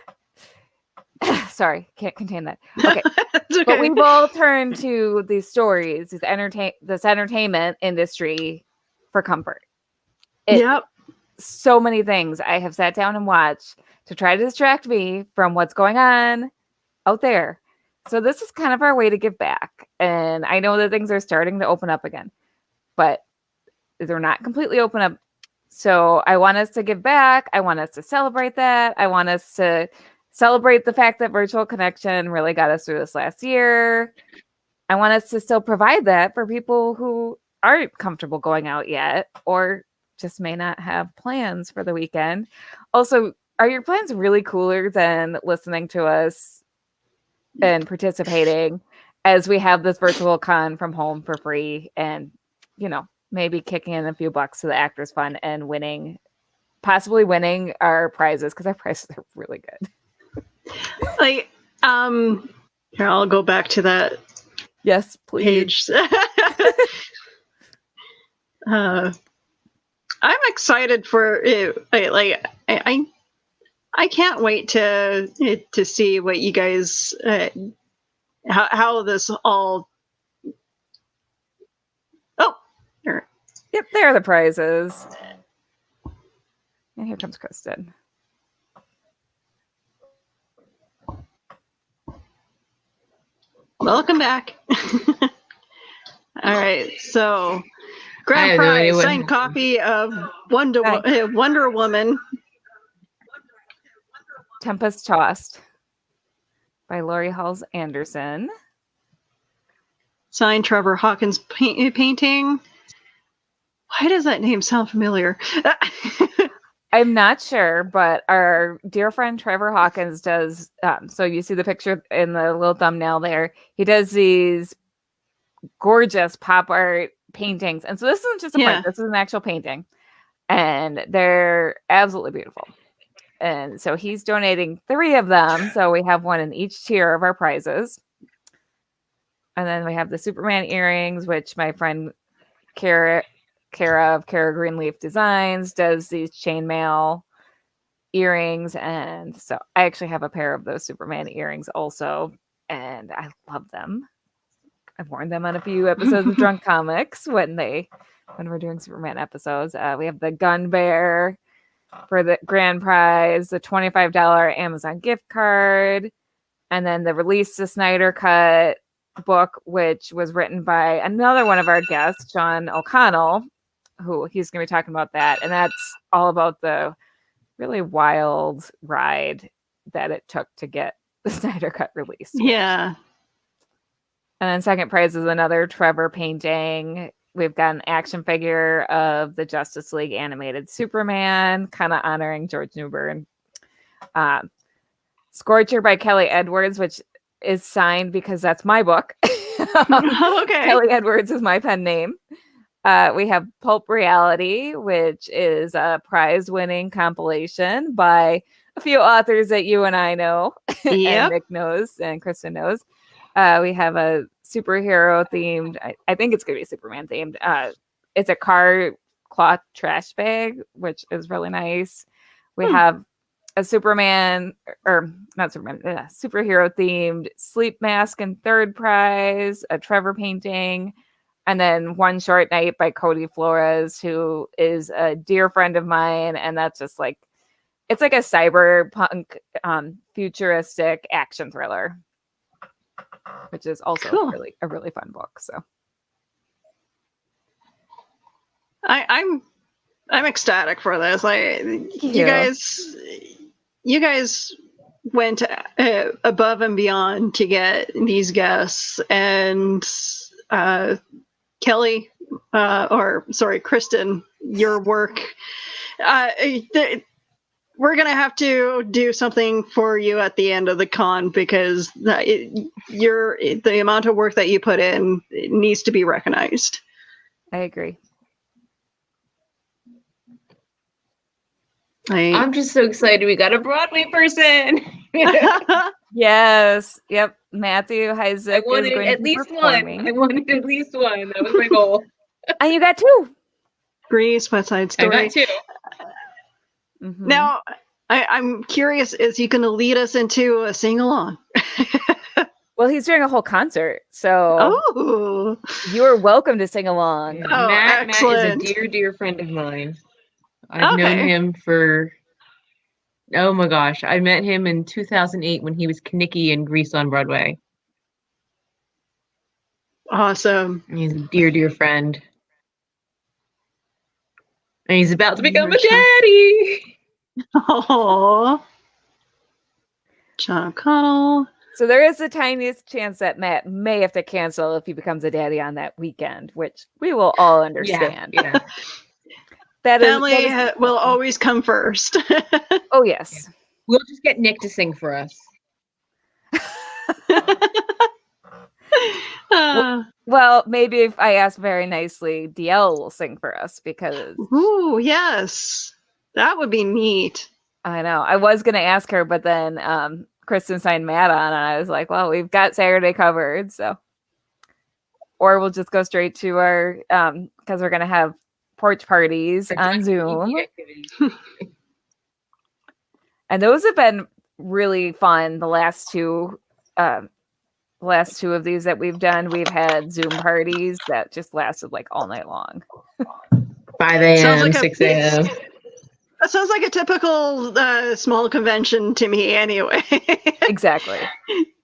Sorry, can't contain that. Okay. Okay. But we've all turned to these stories, this entertainment industry for comfort. Yep. So many things I have sat down and watched to try to distract me from what's going on out there. So this is kind of our way to give back. And I know that things are starting to open up again, but they're not completely open up. So I want us to give back. I want us to celebrate that. I want us to celebrate the fact that Virtual Connection really got us through this last year. I want us to still provide that for people who aren't comfortable going out yet, or just may not have plans for the weekend. Also, are your plans really cooler than listening to us and participating as we have this virtual con from home for free and, you know, maybe kicking in a few bucks to the Actors Fund and possibly winning our prizes, because our prizes are really good. Like, here, I'll go back to that. Yes, please. Page. I'm excited for it. Like, I can't wait to see what you guys, how this all. Oh, here. Yep, there are the prizes. And here comes Kristen. Welcome back. All right, so grand prize, signed copy of Wonder Woman. Tempest Tossed by Laurie Halls Anderson. Signed Trevor Hawkins painting. Why does that name sound familiar? I'm not sure, but our dear friend Trevor Hawkins does. So you see the picture in the little thumbnail there. He does these gorgeous pop art paintings. And so this isn't just a print. This is an actual painting. And they're absolutely beautiful. And so he's donating 3 of them. So we have one in each tier of our prizes. And then we have the Superman earrings, which my friend Kara of Kara Greenleaf Designs does these chainmail earrings. And so I actually have a pair of those Superman earrings also. And I love them. I've worn them on a few episodes of Drunk Comics when we're doing Superman episodes. We have the Gun Bear for the grand prize, the $25 Amazon gift card, and then the Release the Snyder Cut book, which was written by another one of our guests, John O'Connell, who he's going to be talking about that. And that's all about the really wild ride that it took to get the Snyder Cut released. Yeah. And then second prize is another Trevor painting. We've got an action figure of the Justice League animated Superman, kind of honoring George Newbern. Scorcher by Kelly Edwards, which is signed because that's my book. Okay. Kelly Edwards is my pen name. We have Pulp Reality, which is a prize-winning compilation by a few authors that you and I know, and Nick knows, and Kristen knows. We have a superhero themed, I think it's going to be Superman themed. It's a car cloth trash bag, which is really nice. We have a Superman, or not Superman, superhero themed sleep mask in third prize, a Trevor painting, and then One Short Night by Cody Flores, who is a dear friend of mine. And that's just like, it's like a cyberpunk futuristic action thriller, which is also a really fun book. So I'm ecstatic for this. You guys went above and beyond to get these guests, and Kelly, Kristen, your work. We're gonna have to do something for you at the end of the con, because the amount of work that you put in needs to be recognized. I agree. I'm just so excited we got a Broadway person. Yes. Yep. Matthew Heisek I is wanted going at to be least performing. one. I wanted at least one. That was my goal. And you got 2. Grease, West Side Story. I got 2. Mm-hmm. Now, I'm curious, is he going to lead us into a sing-along? Well, he's doing a whole concert, so you are welcome to sing along. Yeah. Oh, Matt excellent. is a dear, dear friend of mine. I've known him for, oh my gosh, I met him in 2008 when he was Knicky in Grease on Broadway. Awesome. He's a dear, dear friend. And he's about to become a daddy. Oh, John O'Connell. So there is the tiniest chance that Matt may have to cancel if he becomes a daddy on that weekend, which we will all understand. Yeah. Family will always come first. Oh, yes. We'll just get Nick to sing for us. Well, maybe if I ask very nicely, DL will sing for us, because... Ooh, yes. That would be neat. I know. I was going to ask her, but then Kristen signed Matt on, and I was like, well, we've got Saturday covered, so... Or we'll just go straight to our... because we're going to have porch parties on Zoom. And those have been really fun. The last two of these that we've done, we've had Zoom parties that just lasted like all night long. 5 a.m., 6 a.m. That sounds like a typical small convention to me anyway. Exactly.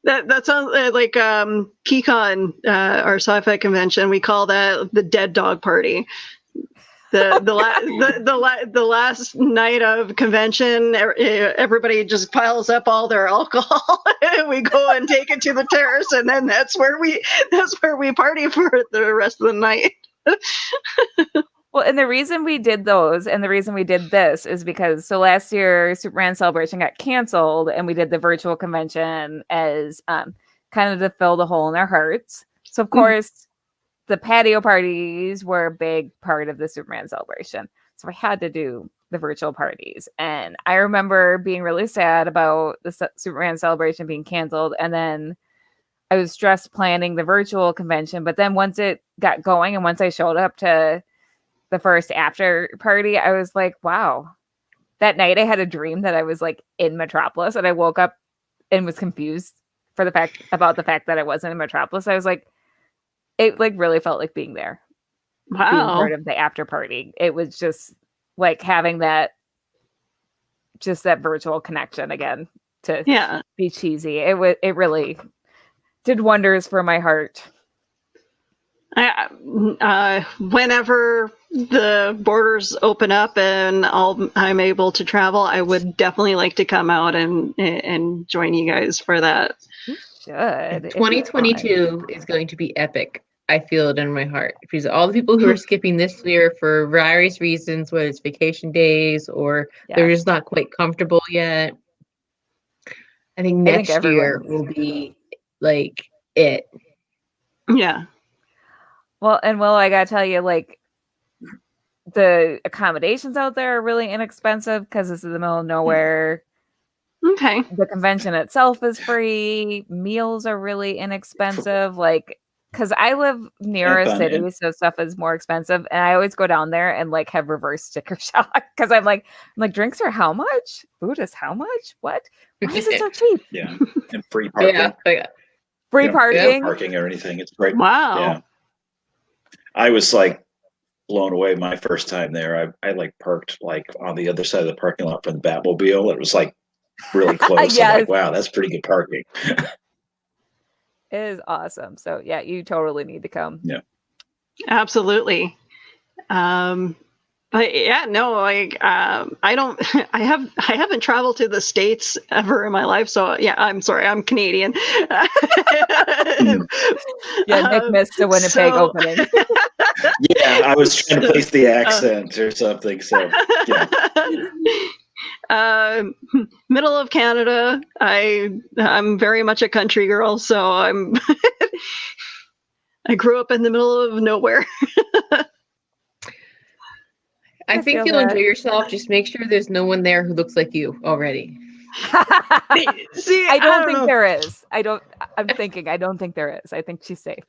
That sounds like Keycon, our sci-fi convention. We call that the dead dog party. The last night of convention, everybody just piles up all their alcohol, and we go and take it to the terrace, and then that's where we party for the rest of the night. Well, and the reason we did those, and the reason we did this, is because last year Superman Celebration got canceled, and we did the virtual convention as kind of to fill the hole in our hearts. So of course. The patio parties were a big part of the Superman Celebration. So I had to do the virtual parties. And I remember being really sad about the Superman Celebration being canceled. And then I was stressed planning the virtual convention. But then once it got going and once I showed up to the first after party, I was like, wow. That night I had a dream that I was like in Metropolis, and I woke up and was confused about the fact that I wasn't in Metropolis. I was like, it like really felt like being there. Wow. Being part of the after party. It was just like having that virtual connection again to be cheesy. It really did wonders for my heart. Whenever the borders open up and I'm able to travel, I would definitely like to come out and join you guys for that. Should. 2022 is going to be epic. I feel it in my heart, because all the people who are skipping this year for various reasons, whether it's vacation days or they're just not quite comfortable yet, I think next year will be like it. Yeah. Well, and Will, I gotta tell you, like, the accommodations out there are really inexpensive because this is the middle of nowhere. Okay. The convention itself is free. Meals are really inexpensive. Like, because I live near a city, so stuff is more expensive, and I always go down there and like have reverse sticker shock because I'm like, drinks are how much? Food is how much? What? Why is it so cheap? Yeah, and free parking. Free parking. Parking or anything. It's great. Wow. Yeah. I was like blown away my first time there. I like parked like on the other side of the parking lot from the Batmobile. It was like really close. Yes. I'm like, wow, that's pretty good parking. It is awesome. So yeah, you totally need to come. Yeah. Absolutely. But yeah, no, like I don't, I haven't traveled to the States ever in my life. So yeah, I'm sorry, I'm Canadian. Yeah, Nick missed the Winnipeg opening. Yeah, I was trying to place the accent or something. So yeah. Middle of Canada. I'm very much a country girl, so I'm. I grew up in the middle of nowhere. I think you'll enjoy yourself. Just make sure there's no one there who looks like you already. See, I don't think know. there is. I don't think there is. I think she's safe.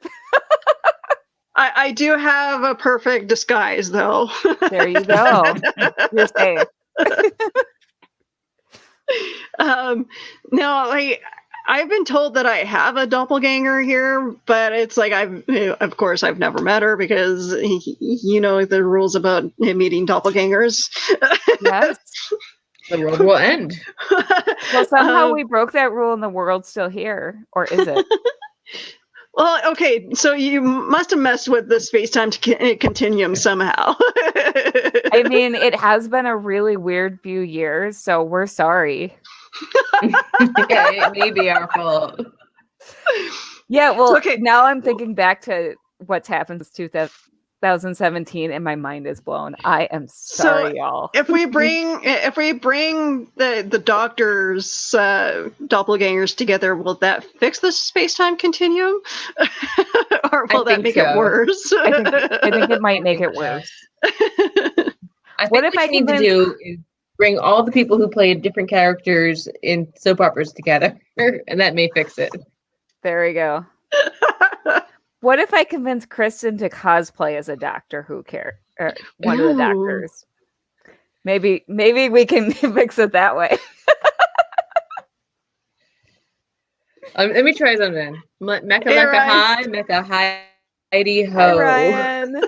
I do have a perfect disguise, though. There you go. You're safe. No, like I've been told that I have a doppelganger here, but it's like of course I've never met her because you know the rules about meeting doppelgangers. Yes. The world will end. Well, somehow we broke that rule and the world's still here, or is it? Well, okay, so you must have messed with the space-time continuum somehow. I mean, it has been a really weird few years, so we're sorry. Yeah, it may be our fault. Yeah, well, okay. Now I'm thinking back to what's happened since 2017, and my mind is blown. I am sorry, y'all. If we bring the doctors' doppelgangers together, will that fix the space-time continuum, or will that make it worse? I think it might make it worse. What if I need to do is bring all the people who played different characters in soap operas together, and that may fix it. There we go. What if I convince Kristen to cosplay as a Doctor Who character, one of the doctors? Maybe we can fix it that way. Let me try something. Mecca Heidi ho. Hi, Ryan.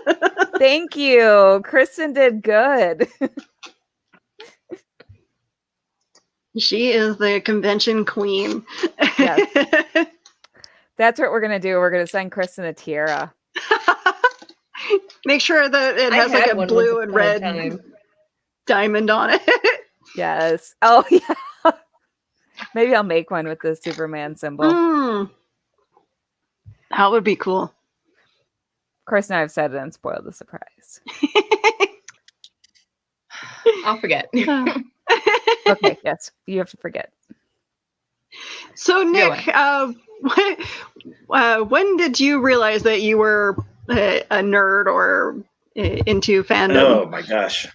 Thank you. Kristen did good. She is the convention queen. Yes. That's what we're going to do. We're going to send Kristen a tiara. Make sure that it has like a blue and red diamond on it. Yes. Oh, yeah. Maybe I'll make one with the Superman symbol. That would be cool. Of course, now I've said it and spoiled the surprise. I'll forget. Okay, yes. You have to forget. So, Nick, when did you realize that you were a nerd or into fandom? Oh my gosh.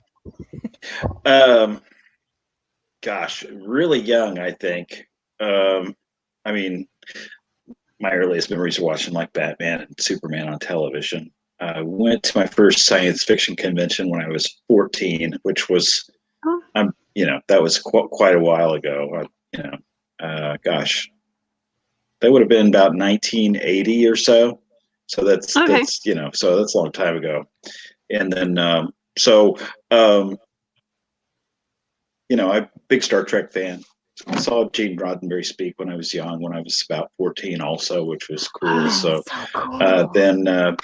Really young, I think. I mean, my earliest memories are watching like Batman and Superman on television. I went to my first science fiction convention when I was 14, which was, that was quite a while ago. That would have been about 1980 or so. So that's so that's a long time ago. And then I'm a big Star Trek fan. I saw Gene Roddenberry speak when I was young, when I was about 14 also, which was cool. So cool. Then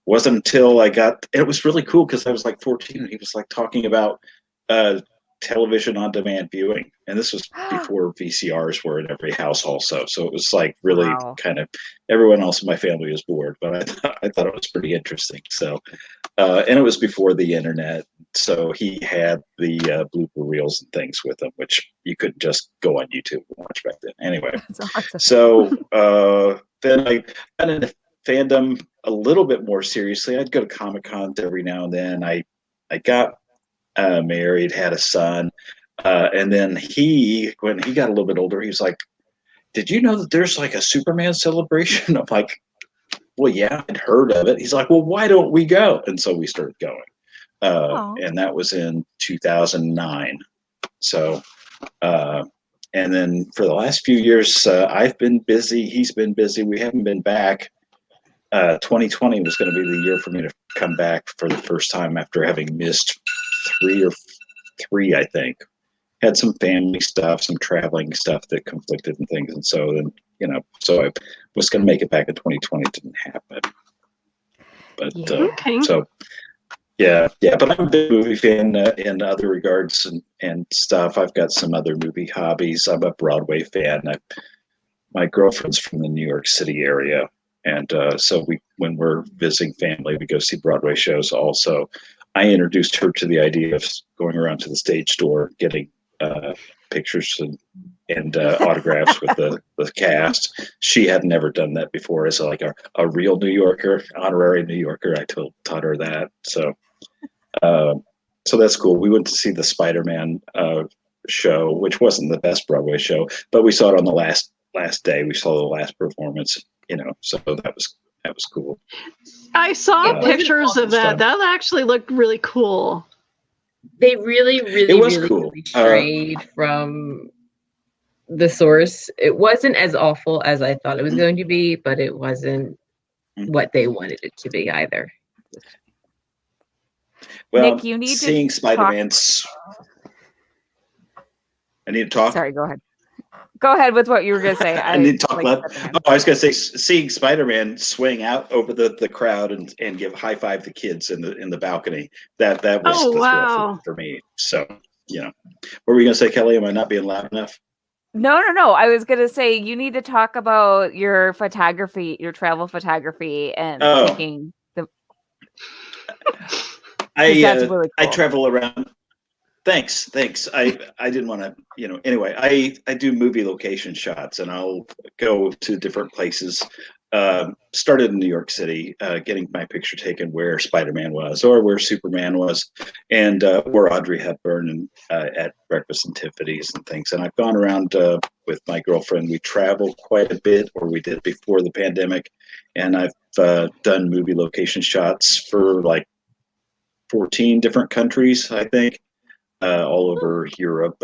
wasn't until it was really cool because I was like 14 and he was like talking about television on demand viewing. And this was before VCRs were in every house also. So it was like really kind of everyone else in my family was bored, but I thought it was pretty interesting. So, and it was before the internet. So he had the blooper reels and things with him, which you could just go on YouTube and watch back then. Anyway, awesome. So then I got into fandom a little bit more seriously. I'd go to Comic-Cons every now and then. I got married, had a son, and then when he got a little bit older, he was like, "Did you know that there's like a Superman celebration?" I'm like, "Well, yeah, I'd heard of it." He's like, "Well, why don't we go?" And so we started going, and that was in 2009. So, and then for the last few years, I've been busy. He's been busy. We haven't been back. 2020 was going to be the year for me to come back for the first time after having missed three, I think. Had some family stuff, some traveling stuff that conflicted and things. And so then, so I was going to make it back in 2020. It didn't happen. But so But I'm a big movie fan in other regards and stuff. I've got some other movie hobbies. I'm a Broadway fan. My girlfriend's from the New York City area, and so when we're visiting family, we go see Broadway shows. Also, I introduced her to the idea of going around to the stage door, getting pictures and autographs with the cast. She had never done that before as like a real New Yorker, honorary New Yorker. I taught her that. So that's cool. We went to see the Spider-Man show, which wasn't the best Broadway show, but we saw it on the last day. We saw the last performance, so that was cool. I saw pictures of that. That actually looked really cool. They really cool. strayed from the source. It wasn't as awful as I thought it was going to be, but it wasn't what they wanted it to be either. Well, Nick, you need seeing to Spider-Man's. I need to talk. Sorry, go ahead. Go ahead with what you were going to say. I need to talk about. I was going to say, seeing Spider-Man swing out over the crowd and give high five to kids in the balcony. That was the thrill for me. So what were we going to say, Kelly? Am I not being loud enough? No. I was going to say you need to talk about your photography, your travel photography, and taking the. That's really cool. I travel around. Thanks. I didn't want to, anyway, I do movie location shots, and I'll go to different places. Started in New York City, getting my picture taken where Spider-Man was or where Superman was, and where Audrey Hepburn and at Breakfast and Tiffany's and things. And I've gone around with my girlfriend. We travel quite a bit, or we did before the pandemic, and I've done movie location shots for like 14 different countries, I think. All over Europe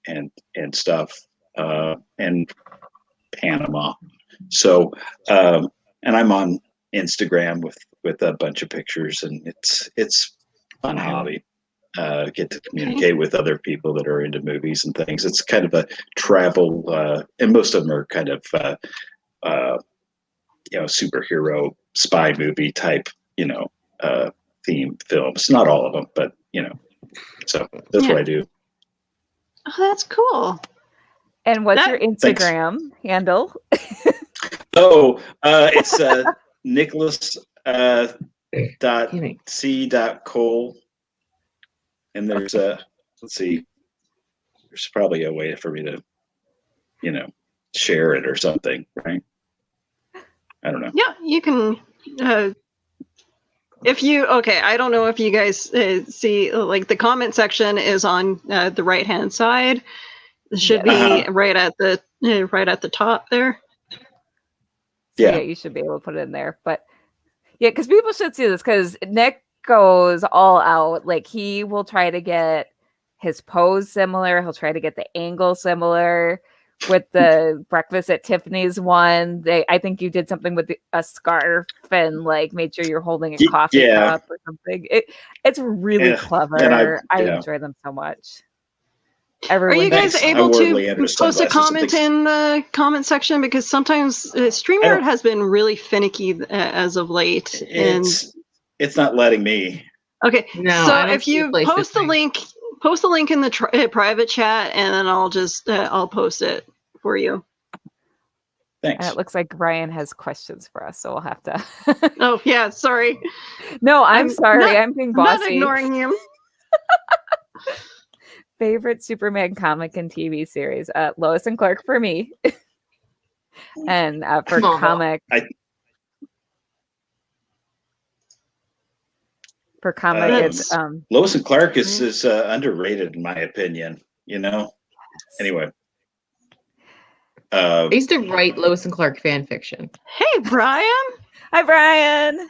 and stuff, and Panama. So, and I'm on Instagram with a bunch of pictures, and it's a fun hobby. Get to communicate with other people that are into movies and things. It's kind of a travel, and most of them are kind of, superhero spy movie type, theme films. Not all of them, but so that's what I do. Oh, that's cool. And what's your Instagram handle? It's Nicholas .c.cole. And there's let's see, there's probably a way for me to, share it or something, right? I don't know. Yeah, you can. I don't know if you guys see, like the comment section is on the right hand side. It should be right at the top there. Yeah, you should be able to put it in there. But yeah, because people should see this, because Nick goes all out. Like, he will try to get his pose similar. He'll try to get the angle similar. With the Breakfast at Tiffany's one, I think you did something with a scarf and like made sure you're holding a coffee cup or something. It's really clever. I enjoy them so much. Are you guys able to post a comment in the comment section? Because sometimes StreamYard has been really finicky as of late. It's not letting me. Okay, so if you post the link in the private chat, and then I'll post it for you. Thanks. And it looks like Ryan has questions for us, so we'll have to. Oh yeah, sorry. No, I'm sorry. I'm being bossy. I'm not ignoring him. Favorite Superman comic and TV series? Lois and Clark for me, and for comic. For comic, it's Lois and Clark is underrated in my opinion. Anyway, I used to write Lois and Clark fan fiction. Hey, Brian. Hi, Brian.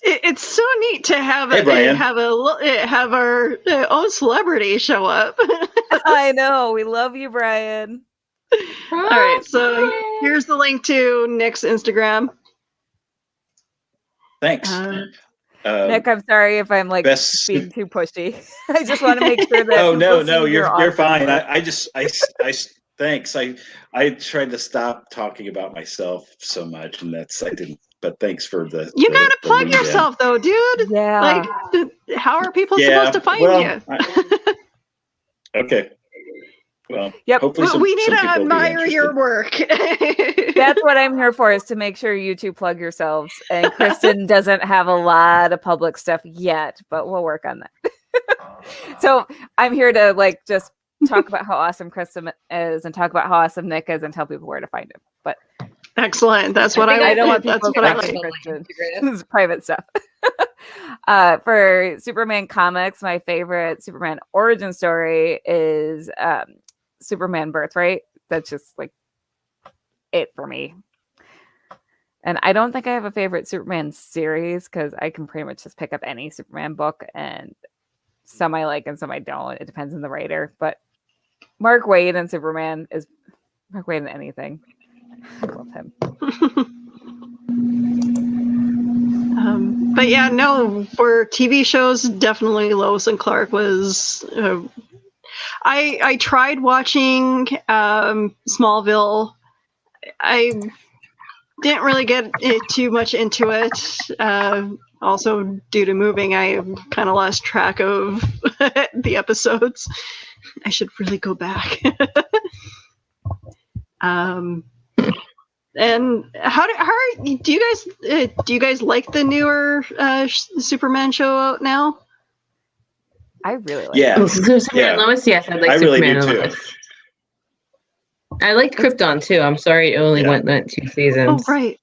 It's so neat to have have our own celebrity show up. I know. We love you, Brian. All right, so here's the link to Nick's Instagram. Thanks. Nick, I'm sorry if I'm like being too pushy. I just want to make sure that. Oh no, you're fine. Thanks. I tried to stop talking about myself so much, and I didn't. But thanks for the. You gotta plug yourself though, dude. Yeah. Like how are people Yeah, supposed to find well, you? Okay. Well, Yep. hopefully Well, some, we need some to people will be admire your interested. work. That's what I'm here for, is to make sure you two plug yourselves. And Kristen doesn't have a lot of public stuff yet, but we'll work on that. So I'm here to like just talk about how awesome Kristen is and talk about how awesome Nick is and tell people where to find him. But excellent. That's what I don't want that's people what I talking like. Kristen. This is private stuff. For Superman comics, my favorite Superman origin story is Superman Birthright. That's just like it for me. And I don't think I have a favorite Superman series because I can pretty much just pick up any Superman book, and some I like and some I don't. It depends on the writer. But Mark Waid and Superman is Mark Waid in anything. I love him. But yeah, no, for TV shows, definitely Lois and Clark was. I tried watching Smallville. I didn't really get too much into it. Also, due to moving, I kind of lost track of the episodes. I should really go back. And how do you guys like the newer Superman show out now? I really like Yeah. Oh, so Superman Lois, yes, I like I Superman really do and too. Lois. I liked Krypton too. I'm sorry it only went 2 seasons. Oh, right.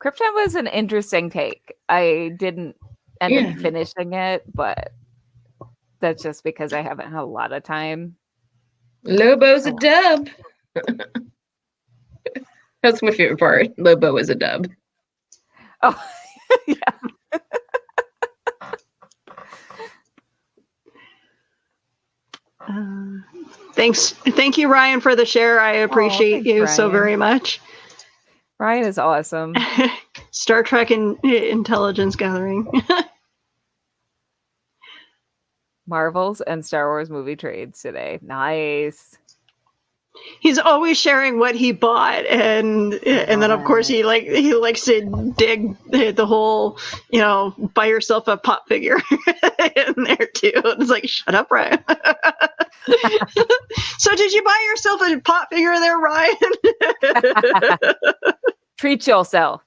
Krypton was an interesting take. I didn't end up finishing it, but that's just because I haven't had a lot of time. Lobo's a dub. That's my favorite part. Lobo was a dub. Oh, yeah. Thank you, Ryan, for the share. I appreciate thanks, you so Ryan. very much. Ryan is awesome. Star Trek and intelligence gathering. Marvels and Star Wars movie trades today. Nice. He's always sharing what he bought, and then of course he likes to dig the whole, buy yourself a pop figure in there too. It's like, shut up, Ryan. So did you buy yourself a pop figure there, Ryan? Treat yourself.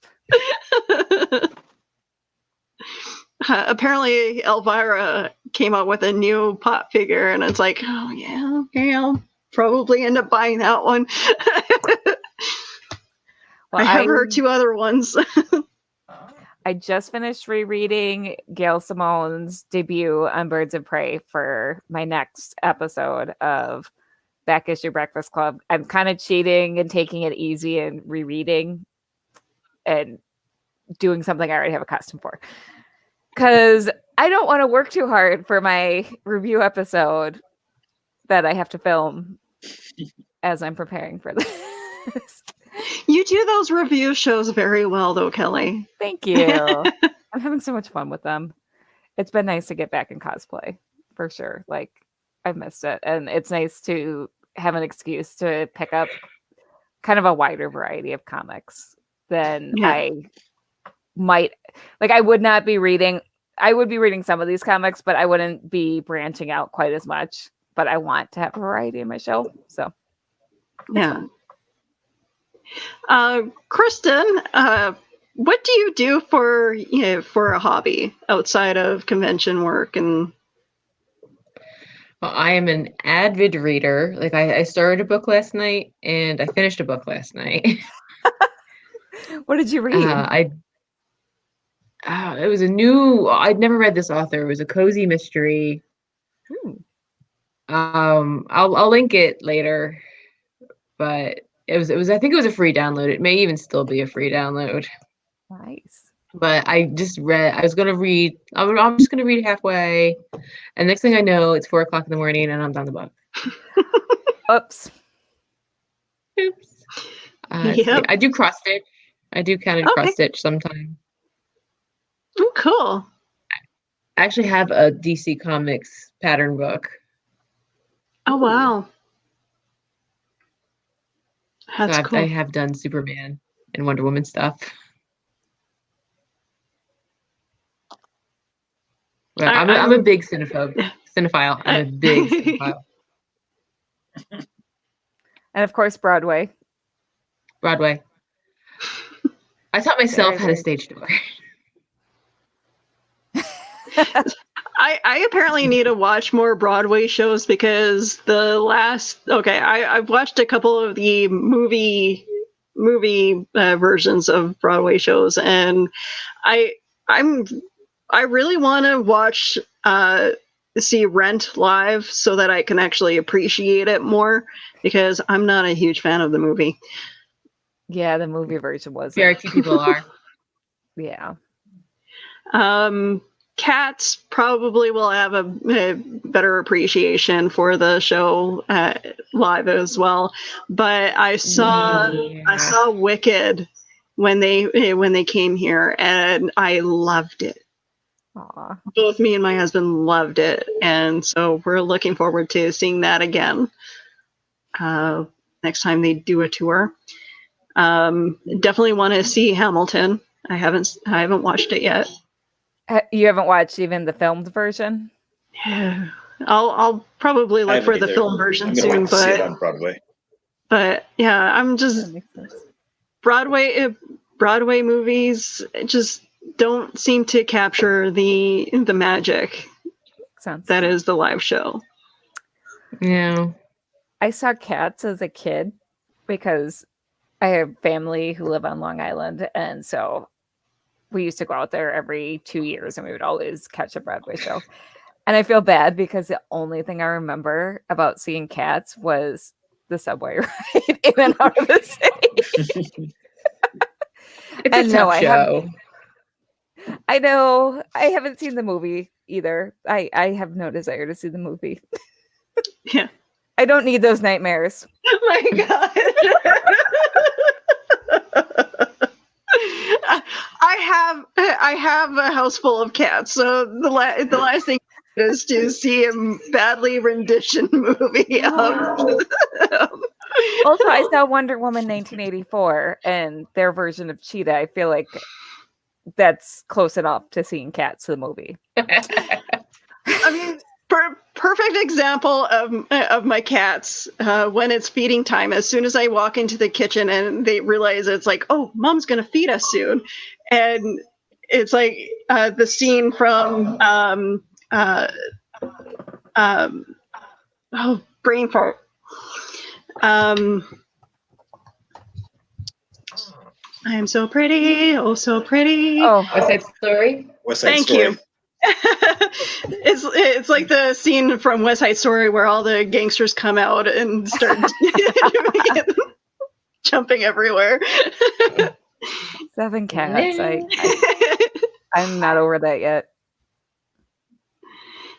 Apparently Elvira came out with a new pop figure, and it's like, oh yeah, okay, I'll probably end up buying that one. Well, I have her 2 other ones. I just finished rereading Gail Simone's debut on Birds of Prey for my next episode of Back Issue Breakfast Club. I'm kind of cheating and taking it easy and rereading and doing something I already have a costume for. Because I don't want to work too hard for my review episode that I have to film as I'm preparing for this. You do those review shows very well, though, Kelly. Thank you. I'm having so much fun with them. It's been nice to get back in cosplay, for sure. Like, I've missed it. And it's nice to have an excuse to pick up kind of a wider variety of comics than I might. Like, I would be reading some of these comics, but I wouldn't be branching out quite as much. But I want to have a variety in my show. So, yeah. Kristen, what do you do for a hobby outside of convention work? And well, I am an avid reader. Like I started a book last night and I finished a book last night. What did you read? It was I'd never read this author. It was a cozy mystery. I'll link it later, but it was I think it was a free download. It may even still be a free download. Nice. But I just read. I'm just gonna read it halfway, and next thing I know, it's 4:00 in the morning, and I'm done the book. Oops. I do cross stitch. I do kind of cross stitch sometimes. Oh, cool. I actually have a DC Comics pattern book. Oh, wow. That's so cool. I have done Superman and Wonder Woman stuff. Well, I'm a big cinephile. I'm a big cinephile. And of course, Broadway. I taught myself how to stage door. I apparently need to watch more Broadway shows because I've watched a couple of the movie versions of Broadway shows, and I really want to see Rent live so that I can actually appreciate it more, because I'm not a huge fan of the movie. Yeah, the movie version was. Very few people are. Yeah. Cats probably will have a better appreciation for the show live as well, but I saw Wicked when they came here, and I loved it. Aww. Both me and my husband loved it, and so we're looking forward to seeing that again next time they do a tour. Definitely want to see Hamilton. I haven't watched it yet. You haven't watched even the filmed version? Yeah. I'll probably look for the film version soon, but see it on Broadway. But yeah, I'm just Broadway movies just don't seem to capture the magic that is the live show. Yeah. I saw Cats as a kid because I have family who live on Long Island, and so we used to go out there every 2 years, and we would always catch a Broadway show. And I feel bad because the only thing I remember about seeing Cats was the subway ride in and out of the city. It's a tough show. I know. I haven't seen the movie either. I have no desire to see the movie. Yeah. I don't need those nightmares. Oh my God. I have a house full of cats, so the last thing is to see a badly rendition movie of. Also, I saw Wonder Woman 1984 and their version of Cheetah. I feel like that's close enough to seeing Cats the movie. I mean, perfect example of my cats when it's feeding time. As soon as I walk into the kitchen and they realize it's like, oh, Mom's gonna feed us soon, and it's like the scene from brain fart. I am so pretty, oh so pretty. Oh, West Side Story. Thank you. It's like the scene from West Side Story where all the gangsters come out and start jumping everywhere. 7 cats. I'm not over that yet.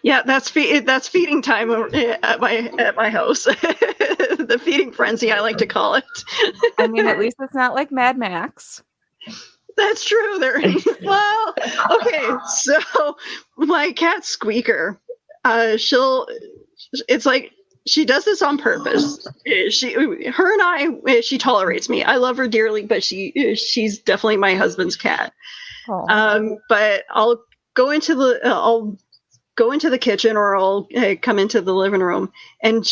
Yeah, that's feeding time at my house. The feeding frenzy, I like to call it. I mean, at least it's not like Mad Max. That's true. Well, okay. So my cat Squeaker, it's like she does this on purpose. She tolerates me. I love her dearly, but she's definitely my husband's cat. Oh. But I'll go into the kitchen, or I'll come into the living room, and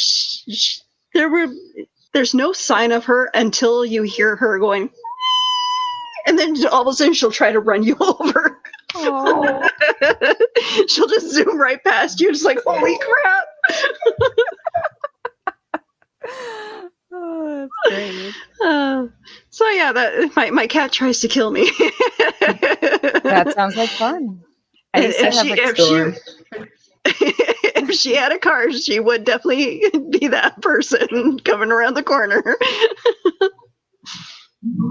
there's no sign of her until you hear her going. And then all of a sudden she'll try to run you over. Oh. She'll just zoom right past you. Just like, holy crap. Oh, that's great. So yeah, my cat tries to kill me. That sounds like fun. If she had a car, she would definitely be that person coming around the corner.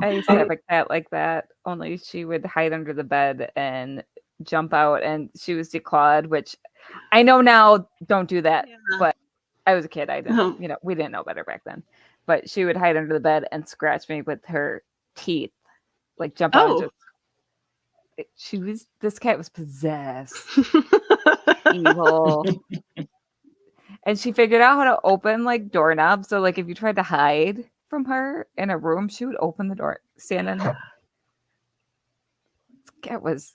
I used to have a cat like that, only she would hide under the bed and jump out, and she was declawed, which I know now don't do that, but I was a kid. I didn't, we didn't know better back then. But she would hide under the bed and scratch me with her teeth, like jump out. And this cat was possessed, evil. And she figured out how to open like doorknobs. So like if you tried to hide from her in a room, she would open the door, stand in. This cat was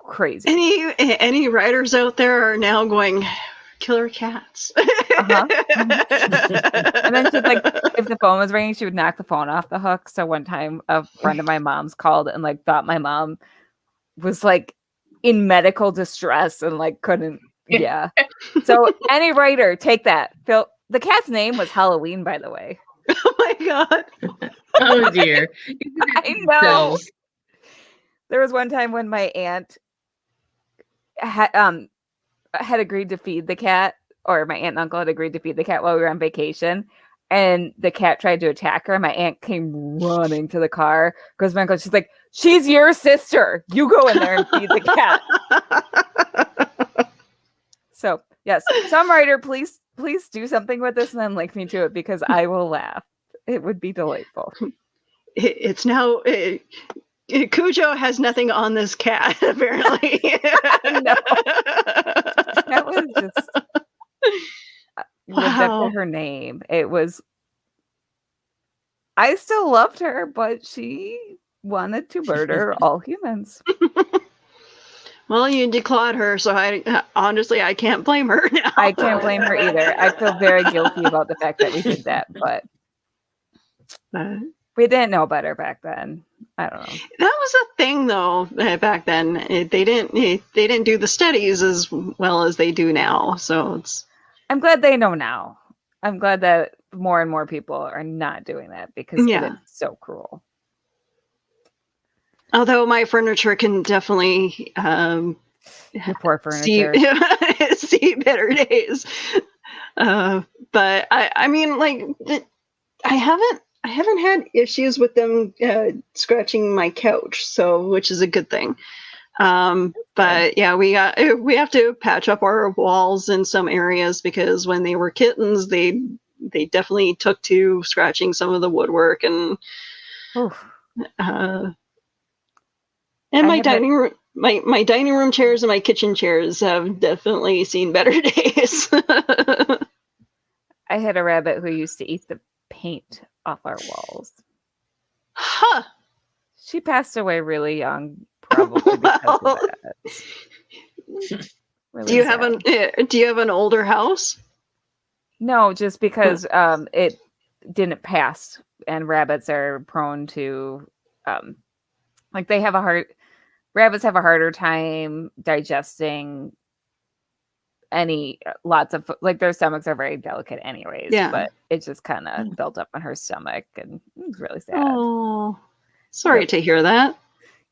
crazy. Any writers out there are now going killer cats. Uh-huh. And then she'd like, if the phone was ringing, she would knock the phone off the hook. So one time a friend of my mom's called and like thought my mom was like in medical distress and like couldn't. Yeah. So any writer, take that. Phil, the cat's name was Halloween, by the way. Oh my God. Oh dear. I know. There was one time when my aunt had agreed to feed the cat, or my aunt and uncle had agreed to feed the cat while we were on vacation, and the cat tried to attack her. My aunt came running to the car because my uncle, she's like, "She's your sister. You go in there and feed the cat." So yes, some writer, please do something with this and then link me to it because I will laugh. It would be delightful. It's now. Cujo has nothing on this cat, apparently. No. That was just lived up to her name. It was. I still loved her, but she wanted to murder all humans. Well, you declawed her, so honestly I can't blame her now. I can't blame her either. I feel very guilty about the fact that we did that, but we didn't know better back then. I don't know. That was a thing, though. Back then, they didn't do the studies as well as they do now. So it's. I'm glad they know now. I'm glad that more and more people are not doing that because it's so cruel. Although my furniture can definitely your poor furniture see better days. But I mean, like, I haven't had issues with them scratching my couch, so which is a good thing. But yeah, we have to patch up our walls in some areas because when they were kittens, they definitely took to scratching some of the woodwork and my dining room. My dining room chairs and my kitchen chairs have definitely seen better days. I had a rabbit who used to eat the paint off our walls. Huh. She passed away really young, probably because of that. Really do you have an older house? No, just because it didn't pass, and rabbits are prone to rabbits have a harder time digesting lots of their stomachs are very delicate anyways. Yeah. But it just kind of built up on her stomach and it was really sad. Oh, sorry to hear that.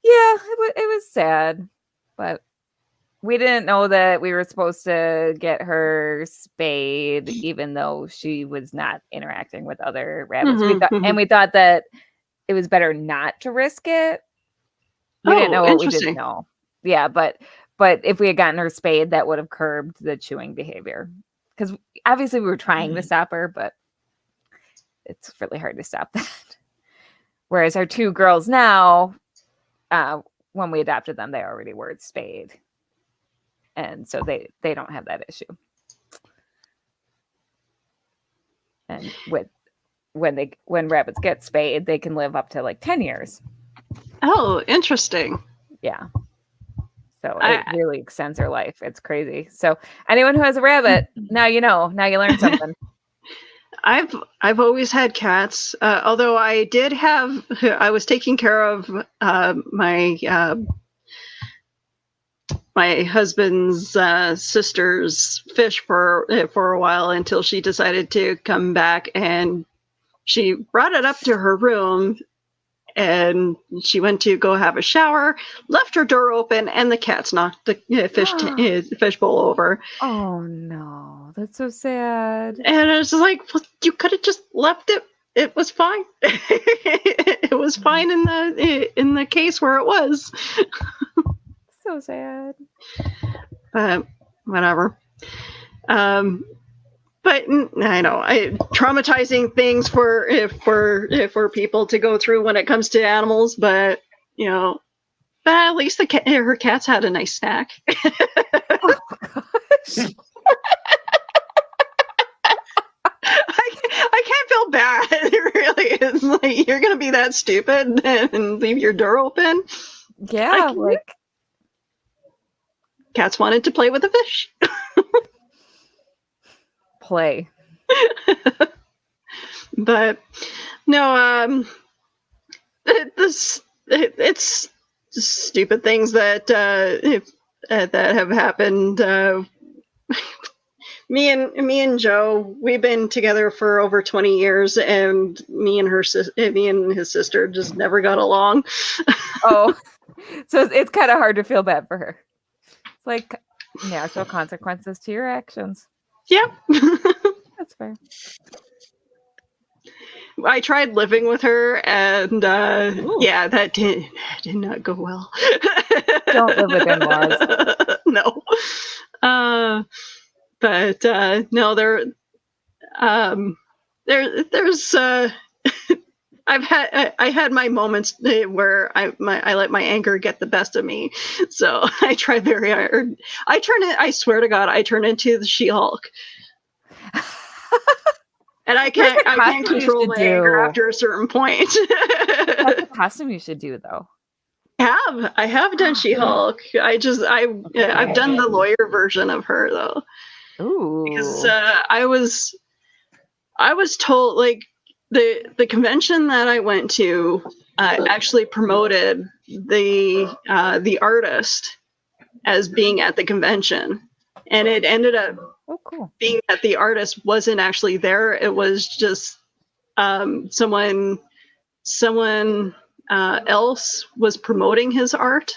Yeah, it was sad, but we didn't know that we were supposed to get her spayed, even though she was not interacting with other rabbits. We thought that it was better not to risk it. We didn't know what we didn't know. Yeah, but if we had gotten her spayed, that would have curbed the chewing behavior. Because obviously we were trying to stop her, but it's really hard to stop that. Whereas our two girls now, when we adopted them, they already were spayed. And so they don't have that issue. And when rabbits get spayed, they can live up to like 10 years. Oh, interesting. Yeah. So it really extends their life. It's crazy. So anyone who has a rabbit, now you know. Now you learn something. I've always had cats. Although I was taking care of my husband's sister's fish for a while until she decided to come back, and she brought it up to her room. And she went to go have a shower, left her door open, and the cats knocked the fish bowl over. Oh no, that's so sad. And I was like, well, you could have just left it. It was fine. It was fine in the case where it was. So sad. But whatever. But I know traumatizing things for people to go through when it comes to animals. But but at least her cats had a nice snack. Oh, gosh. I can't feel bad. It really is like you're gonna be that stupid and leave your door open. Yeah, cats wanted to play with the fish. Play. But no, it's just stupid things that that have happened. Me and Joe, we've been together for over 20 years, and me and his sister just never got along. Oh, so it's kind of hard to feel bad for her. It's like natural consequences to your actions. Yep. That's fair. I tried living with her, and yeah, that did not go well. Don't live with in-laws. No. But no, there's I had my moments where I let my anger get the best of me. So I try very hard. I swear to God, I turn into the She-Hulk. And I can't control my anger after a certain point. That's a costume you should do, though. I have done She-Hulk. I've done the lawyer version of her, though. Ooh. Because I was told, like, the convention that I went to actually promoted the artist as being at the convention, and it ended up being that the artist wasn't actually there. It was just someone else was promoting his art.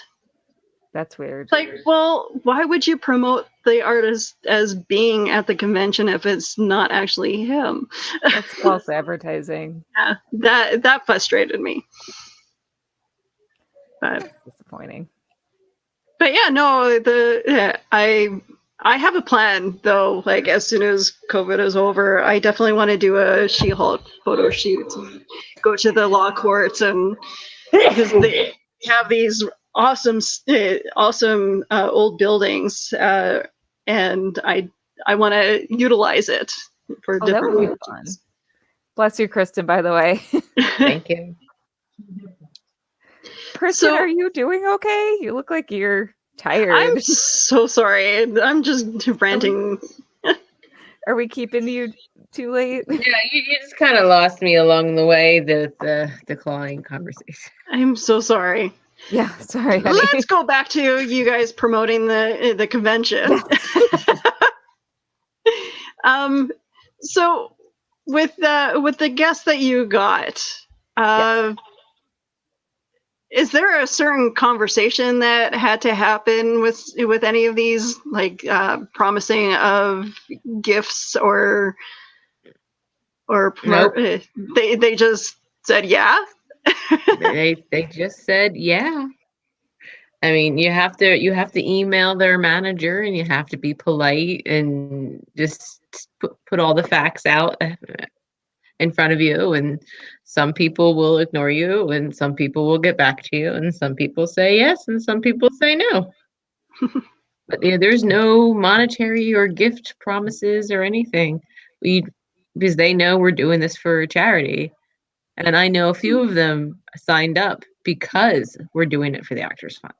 That's weird. Like, well, why would you promote the artist as being at the convention if it's not actually him? That's false advertising. Yeah, that frustrated me. But that's disappointing. But yeah, no, I have a plan though. Like, as soon as COVID is over, I definitely want to do a She-Hulk photo shoot, and go to the law courts, and because they have these awesome old buildings, and I want to utilize it for different that would be fun. Bless you, Kristen, by the way. Thank you. Kristen, are you doing okay? You look like you're tired. I'm so sorry. I'm just ranting. Are we keeping you too late? Yeah, you just kind of lost me along the way, the clawing conversation. I'm so sorry. Yeah, sorry, honey. Let's go back to you guys promoting the convention. So with the guests that you got, is there a certain conversation that had to happen with any of these, like promising of gifts or Nope. They just said yeah? they just said yeah. I mean, you have to email their manager, and you have to be polite and just put all the facts out in front of you. And some people will ignore you, and some people will get back to you, and some people say yes, and some people say no. But yeah, there's no monetary or gift promises or anything. Because they know we're doing this for a charity. And I know a few of them signed up because we're doing it for the Actors Fund.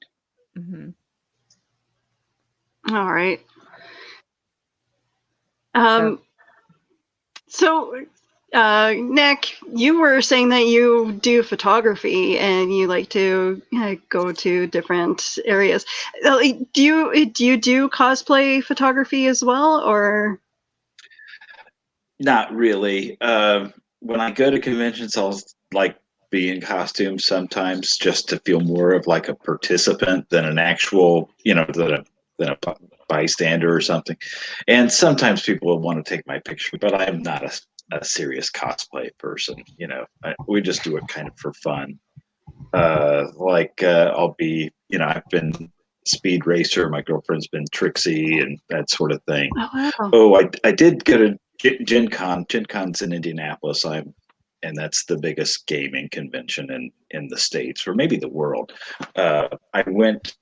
Mm-hmm. All right. So Nick, you were saying that you do photography and you like to go to different areas. Do you do cosplay photography as well, or? Not really. When I go to conventions, I'll like be in costume sometimes just to feel more of like a participant than an actual, than a bystander or something. And sometimes people will want to take my picture, but I'm not a serious cosplay person. We just do it kind of for fun. I'll be, I've been Speed Racer. My girlfriend's been Trixie and that sort of thing. Oh, wow. I did go to Gen Con. Gen Con's in Indianapolis. And that's the biggest gaming convention in the States, or maybe the world. I went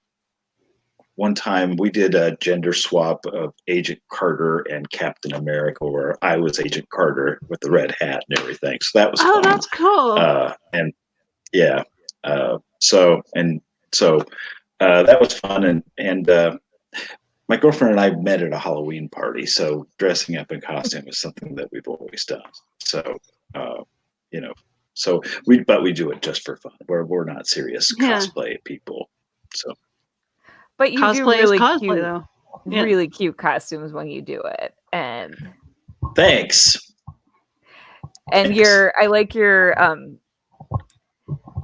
one time. We did a gender swap of Agent Carter and Captain America, where I was Agent Carter with the red hat and everything. So that was fun. That's cool. And yeah, so that was fun. And my girlfriend and I met at a Halloween party, so dressing up in costume is something that we've always done. So, but we do it just for fun. We're not serious cosplay people. So, but you do Cosplay is really cosplay, cute, though. Yeah. really cute costumes when you do it, and thanks. I like your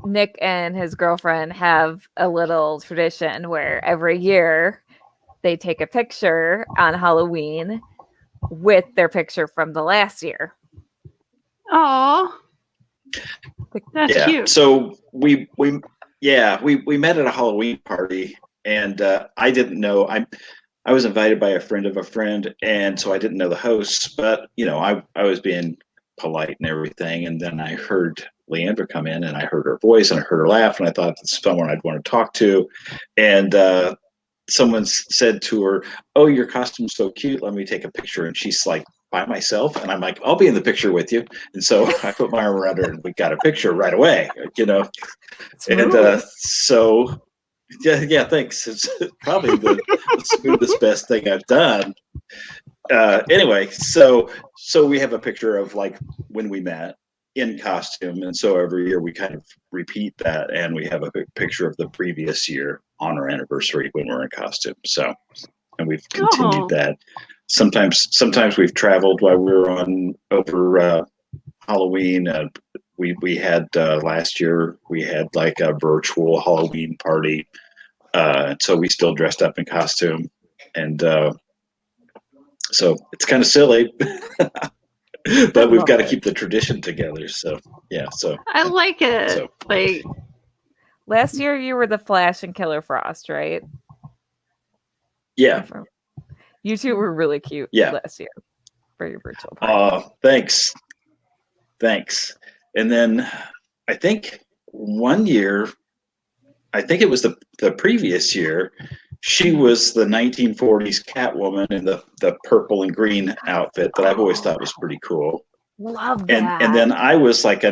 Nick and his girlfriend have a little tradition where every year they take a picture on Halloween with their picture from the last year. Oh, that's cute. So we met at a Halloween party, and I didn't know I was invited by a friend of a friend, and so I didn't know the hosts, but I was being polite and everything, and then I heard Leandra come in, and I heard her voice, and I heard her laugh, and I thought it's someone I'd want to talk to, and someone said to her, "Oh, your costume's so cute. Let me take a picture." And she's like, "By myself?" And I'm like, "I'll be in the picture with you." And so I put my arm around her, and we got a picture right away. And so yeah, thanks. It's probably the smoothest, best thing I've done. Anyway, so we have a picture of like when we met in costume, and so every year we kind of repeat that, and we have a picture of the previous year on our anniversary when we're in costume. So, and we've continued that. Sometimes we've traveled while we were over Halloween. We had last year we had like a virtual Halloween party, so we still dressed up in costume, and so it's kind of silly. But we've got to keep the tradition together. So yeah, so I like it. So, like last year you were the Flash and Killer Frost, right? Yeah. You two were really cute last year for your virtual party. Oh, thanks. And then I think one year, I think it was the previous year, she was the 1940s Catwoman in the purple and green outfit that I've always thought was pretty cool. Love that. And then I was like a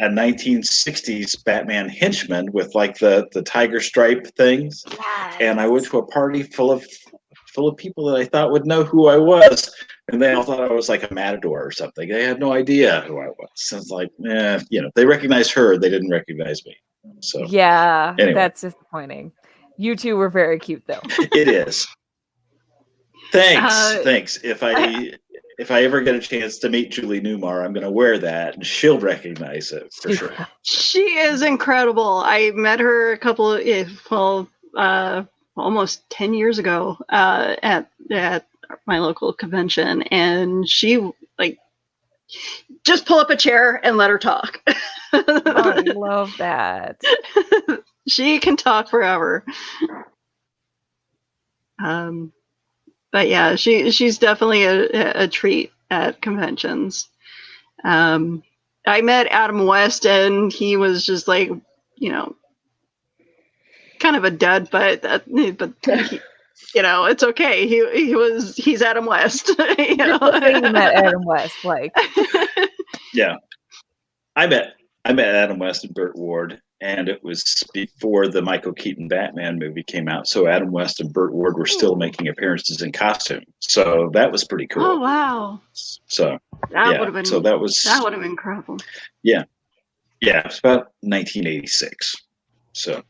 1960s Batman henchman with like the tiger stripe things. Yes. And I went to a party full of people that I thought would know who I was, and they all thought I was like a matador or something. They had no idea who I was. So it's like, they recognized her, they didn't recognize me. So yeah, anyway. That's disappointing. You two were very cute, though. It is. Thanks. If I ever get a chance to meet Julie Newmar, I'm going to wear that, and she'll recognize it for sure. She is incredible. I met her a couple of almost 10 years ago at my local convention, and she just pull up a chair and let her talk. I love that. She can talk forever. But yeah, she's definitely a treat at conventions. I met Adam West, and he was just like, kind of a dud, but he, it's okay. He's Adam West. You met Adam West, like. Yeah, I met Adam West and Burt Ward, and it was before the Michael Keaton Batman movie came out. So Adam West and Burt Ward were still making appearances in costume. So that was pretty cool. Oh wow! So that would have been that would have been incredible. Yeah, it was about 1986. So.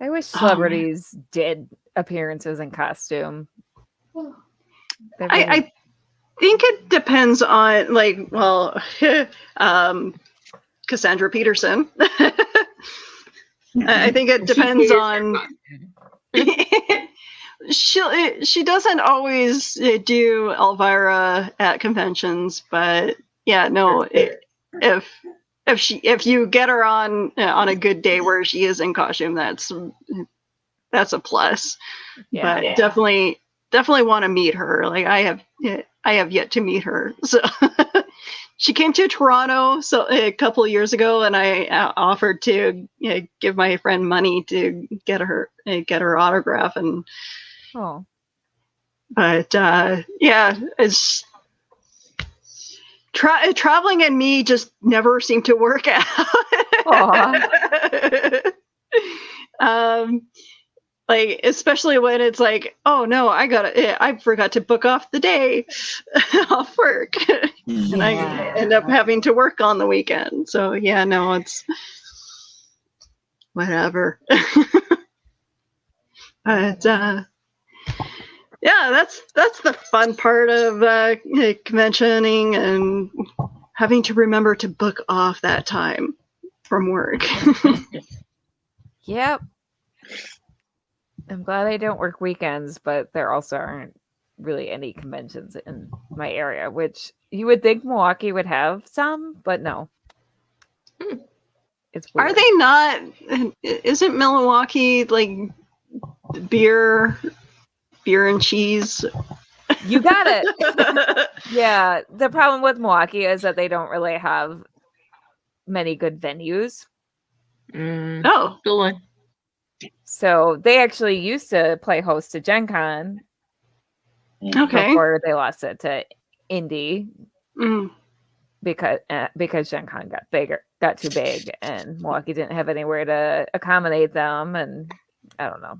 I wish celebrities did appearances in costume. I think it depends on Cassandra Peterson. I think it depends on. She doesn't always do Elvira at conventions, but yeah, no. If you get her on a good day where she is in costume, that's a plus. Yeah. But definitely want to meet her. Like I have yet to meet her. So she came to Toronto a couple of years ago, and I offered to give my friend money to get her autograph. And but it's. Traveling and me just never seem to work out. Like, especially when it's like, oh no, I forgot to book off the day off work. And I end up having to work on the weekend. So yeah, no, it's whatever. But yeah, that's the fun part of conventioning and having to remember to book off that time from work. Yep. I'm glad I don't work weekends, but there also aren't really any conventions in my area, which you would think Milwaukee would have some, but no. It's weird. Are they not? Isn't Milwaukee like beer and cheese? You got it. Yeah. The problem with Milwaukee is that they don't really have many good venues. Oh. So they actually used to play host to Gen Con. Okay. Before they lost it to Indy. Mm. Because Gen Con got too big, and Milwaukee didn't have anywhere to accommodate them, and I don't know.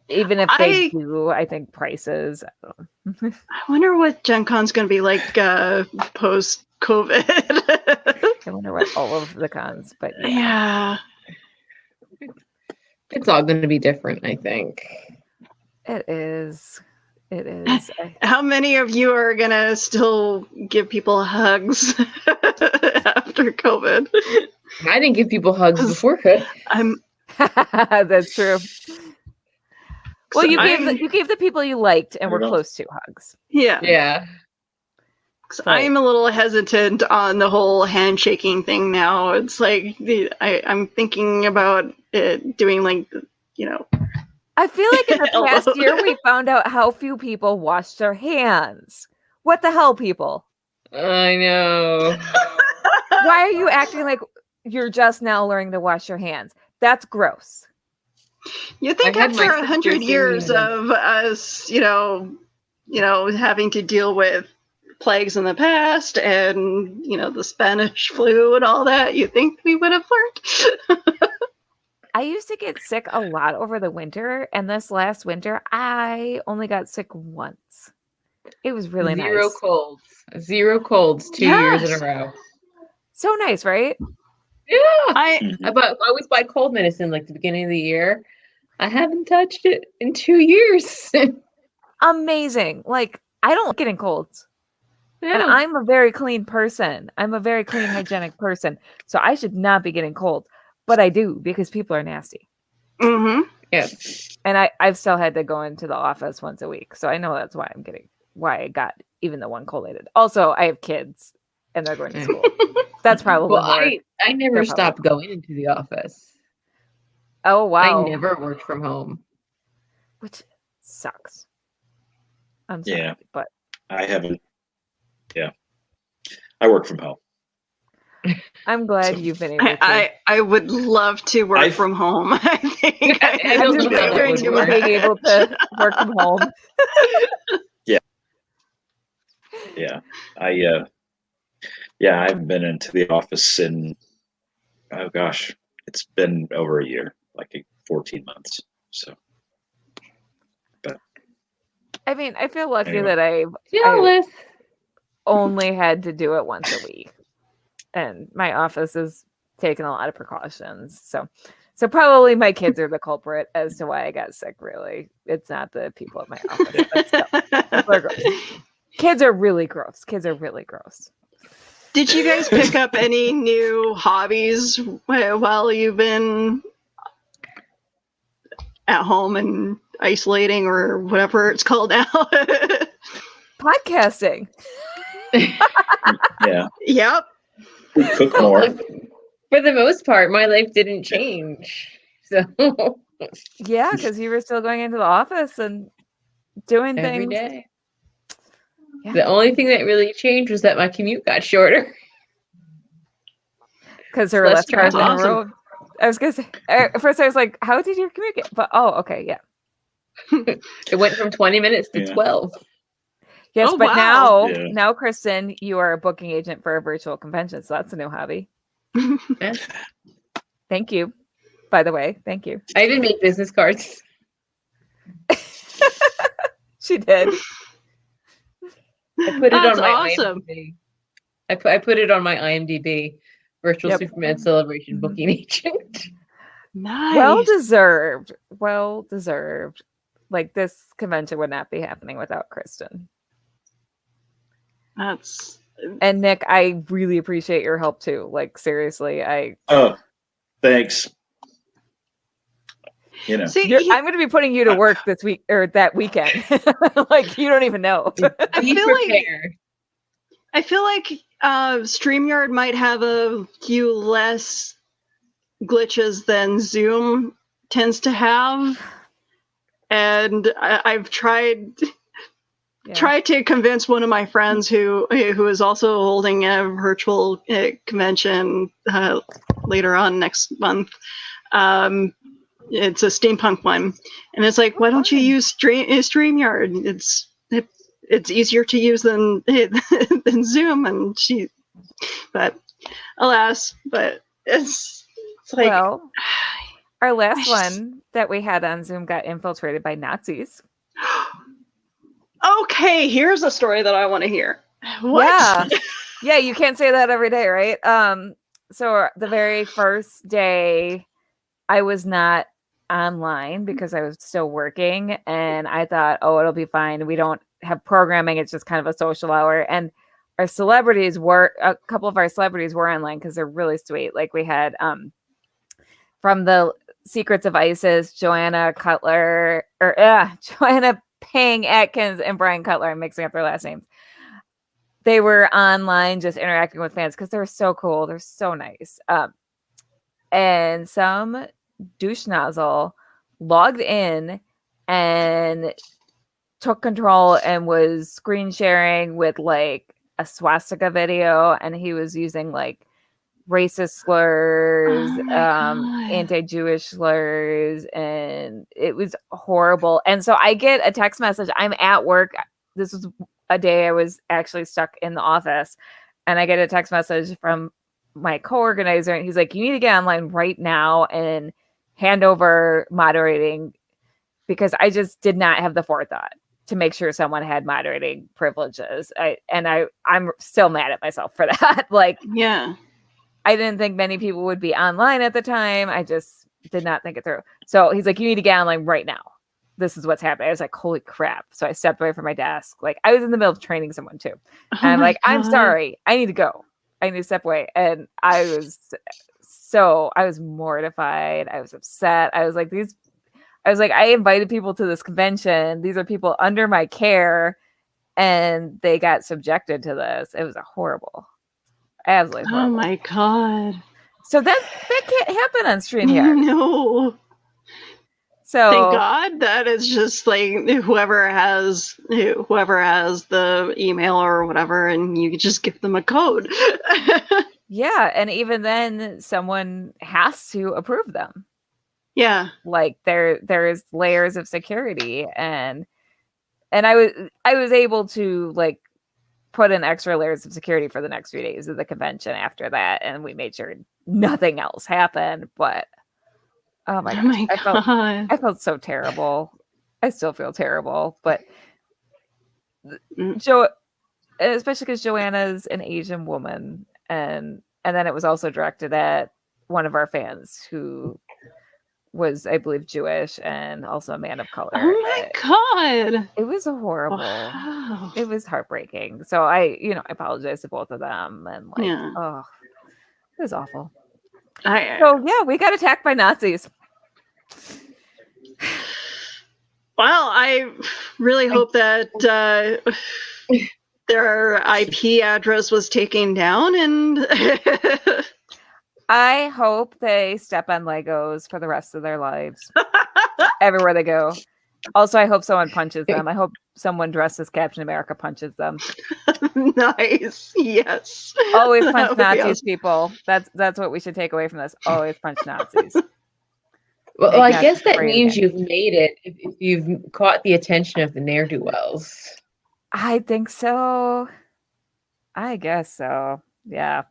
Even if they do, I think prices. I wonder what Gen Con's going to be like post COVID. I wonder what all of the cons, but yeah. It's all going to be different, I think. It is. It is. How many of you are going to still give people hugs after COVID? I didn't give people hugs before COVID. That's true. Well, you gave the people you liked and were close to hugs. Yeah. Yeah. I'm a little hesitant on the whole handshaking thing now. It's like I'm thinking about it doing like, I feel like in the past year we found out how few people wash their hands. What the hell, people? I know. Why are you acting like you're just now learning to wash your hands? That's gross. You think after 100 years of us, having to deal with plagues in the past and, the Spanish flu and all that, you think we would have learned? I used to get sick a lot over the winter, and this last winter, I only got sick once. It was really nice. Zero colds 2 years in a row. So nice, right? Yeah. I always buy cold medicine like the beginning of the year. I haven't touched it in 2 years. Amazing. Like, I don't like getting colds. Yeah. And I'm a very clean person. I'm a very clean, hygienic person. So I should not be getting cold. But I do, because people are nasty. Mm-hmm. Yeah. And I've still had to go into the office once a week. So I know that's why I got even the one collated. Also, I have kids and they're going to school. That's probably well, I never stopped going into the office. Oh, wow. I never worked from home. Which sucks. I'm sorry, but I haven't. Yeah. I work from home. I'm glad you've been able to. I would love to work from home. I think I'm just picturing you being able to work from home. Yeah. Yeah. I haven't been into the office in, oh gosh, it's been over a year, like 14 months. So, but I mean, I feel lucky that I only had to do it once a week. And my office is taking a lot of precautions. So probably my kids are the culprit as to why I got sick, really. It's not the people at my office. But still, people are gross. Kids are really gross. Did you guys pick up any new hobbies while you've been at home and isolating or whatever it's called now? Podcasting. Yeah. Yep. Cook more. For the most part, my life didn't change. So yeah, because you were still going into the office and doing every things day. Yeah. The only thing that really changed was that my commute got shorter. Because there were less cars on the road. I was gonna say at first I was like, how did your commute get? But okay, yeah. It went from 20 minutes to 12. Yes, but now, Kristen, you are a booking agent for a virtual convention, so that's a new hobby. Yeah. Thank you. by the way. Thank you. I even made business cards. She did. I put it That's on my awesome. IMDb. I put it on my IMDb. Virtual Yep. Superman Celebration booking agent. Nice. Well deserved. Well deserved. Like, this convention would not be happening without Kristen. And Nick, I really appreciate your help too. Like, seriously, Oh, thanks. You know, I'm going to be putting you to work this week or that weekend. Like, you don't even know. I feel like StreamYard might have a few less glitches than Zoom tends to have, and I've tried to convince one of my friends who is also holding a virtual convention later on next month. It's a steampunk one, and it's like, why don't you use StreamYard? It's easier to use than Zoom, but alas, but it's like, well, our last one that we had on Zoom got infiltrated by Nazis. Okay, here's a story that I want to hear. What? Yeah, you can't say that every day, right? So the very first day, I was not online because I was still working, and I thought, oh, it'll be fine. We don't have programming. It's just kind of a social hour. And a couple of our celebrities were online because they're really sweet. Like, we had from the Secrets of ISIS, Joanna Pang Atkins and Brian Cutler. I'm mixing up their last names. They were online just interacting with fans because they're so cool. They're so nice. And some douche nozzle logged in and took control and was screen sharing with like a swastika video, and he was using like racist slurs, anti-Jewish slurs, and it was horrible. And so I get a text message. I'm at work. This was a day I was actually stuck in the office, and I get a text message from my co-organizer, and he's like, you need to get online right now and hand over moderating, because I just did not have the forethought to make sure someone had moderating privileges. I'm still mad at myself for that. Like, yeah, I didn't think many people would be online at the time. I just did not think it through. So he's like, you need to get online right now. This is what's happening. I was like, holy crap. So I stepped away from my desk. Like, I was in the middle of training someone too. And I'm like, I'm sorry. I need to go. I need to step away. And I was mortified. I was upset. I was like, I invited people to this convention. These are people under my care, and they got subjected to this. It was absolutely horrible. Oh my God. So that can't happen on StreamYard. No. So thank God that it's just like whoever has the email or whatever, and you just give them a code. Yeah, and even then, someone has to approve them. Yeah, like there's layers of security, and I was able to like put in extra layers of security for the next few days of the convention after that, and we made sure nothing else happened. But oh my gosh, I felt so terrible. I still feel terrible, but especially because Joanna's an Asian woman, and then it was also directed at one of our fans who was, I believe, Jewish and also a man of color. Oh my God. It was horrible. Wow. It was heartbreaking. So I apologize to both of them, and like, oh, it was awful. So yeah, we got attacked by Nazis. Well, I really hope that their IP address was taken down, and I hope they step on Legos for the rest of their lives, everywhere they go. Also, I hope someone punches them. I hope someone dressed as Captain America punches them. Nice. Yes. Always punch Nazis, awesome. People. That's what we should take away from this. Always punch Nazis. Well, I guess that means you've made it if you've caught the attention of the ne'er-do-wells. I think so. I guess so. Yeah.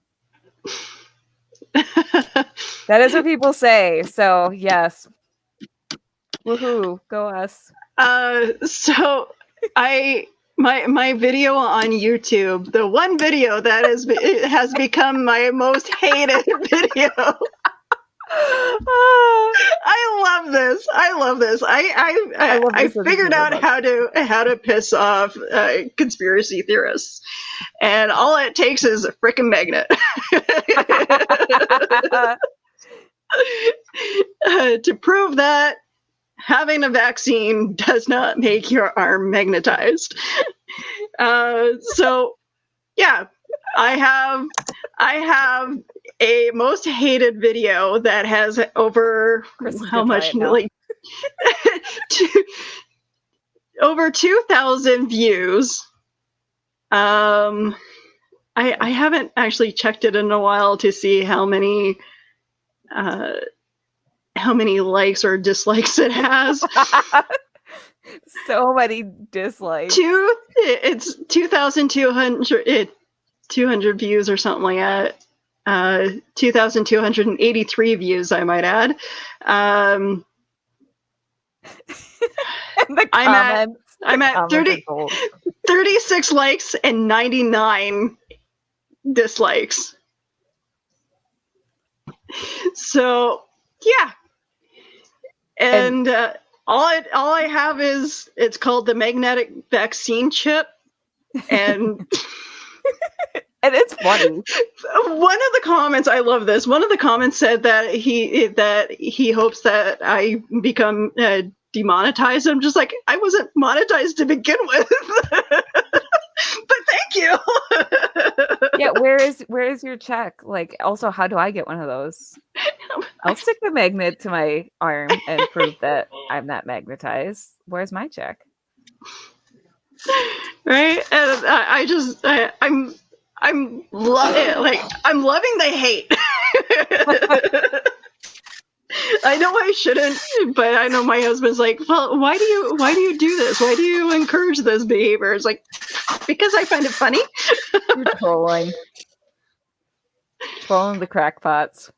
That is what people say. So yes. Woohoo, go us. So my video on YouTube, the one video that has become my most hated video. I love this. I figured out how to piss off conspiracy theorists, and all it takes is a freaking magnet. To prove that having a vaccine does not make your arm magnetized. So yeah, I have a most hated video that has over how much, like over 2,000 views. I haven't actually checked it in a while to see how many likes or dislikes it has. So many dislikes. It's 2,200 views or something like that. 2,283 views, I might add. I'm at 36 likes and 99 dislikes. So yeah, and all I have is, it's called the magnetic vaccine chip, and and it's funny. One of the comments, I love this. One of the comments said that he hopes that I become demonetized. I'm just like, I wasn't monetized to begin with. But thank you. Yeah, where is your check? Like, also, how do I get one of those? I'll stick the magnet to my arm and prove that I'm not magnetized. Where's my check? Right? And I'm loving the hate. I know I shouldn't, but I know my husband's like, well, why do you do this? Why do you encourage this behavior? It's like, because I find it funny. You're trolling the crackpots.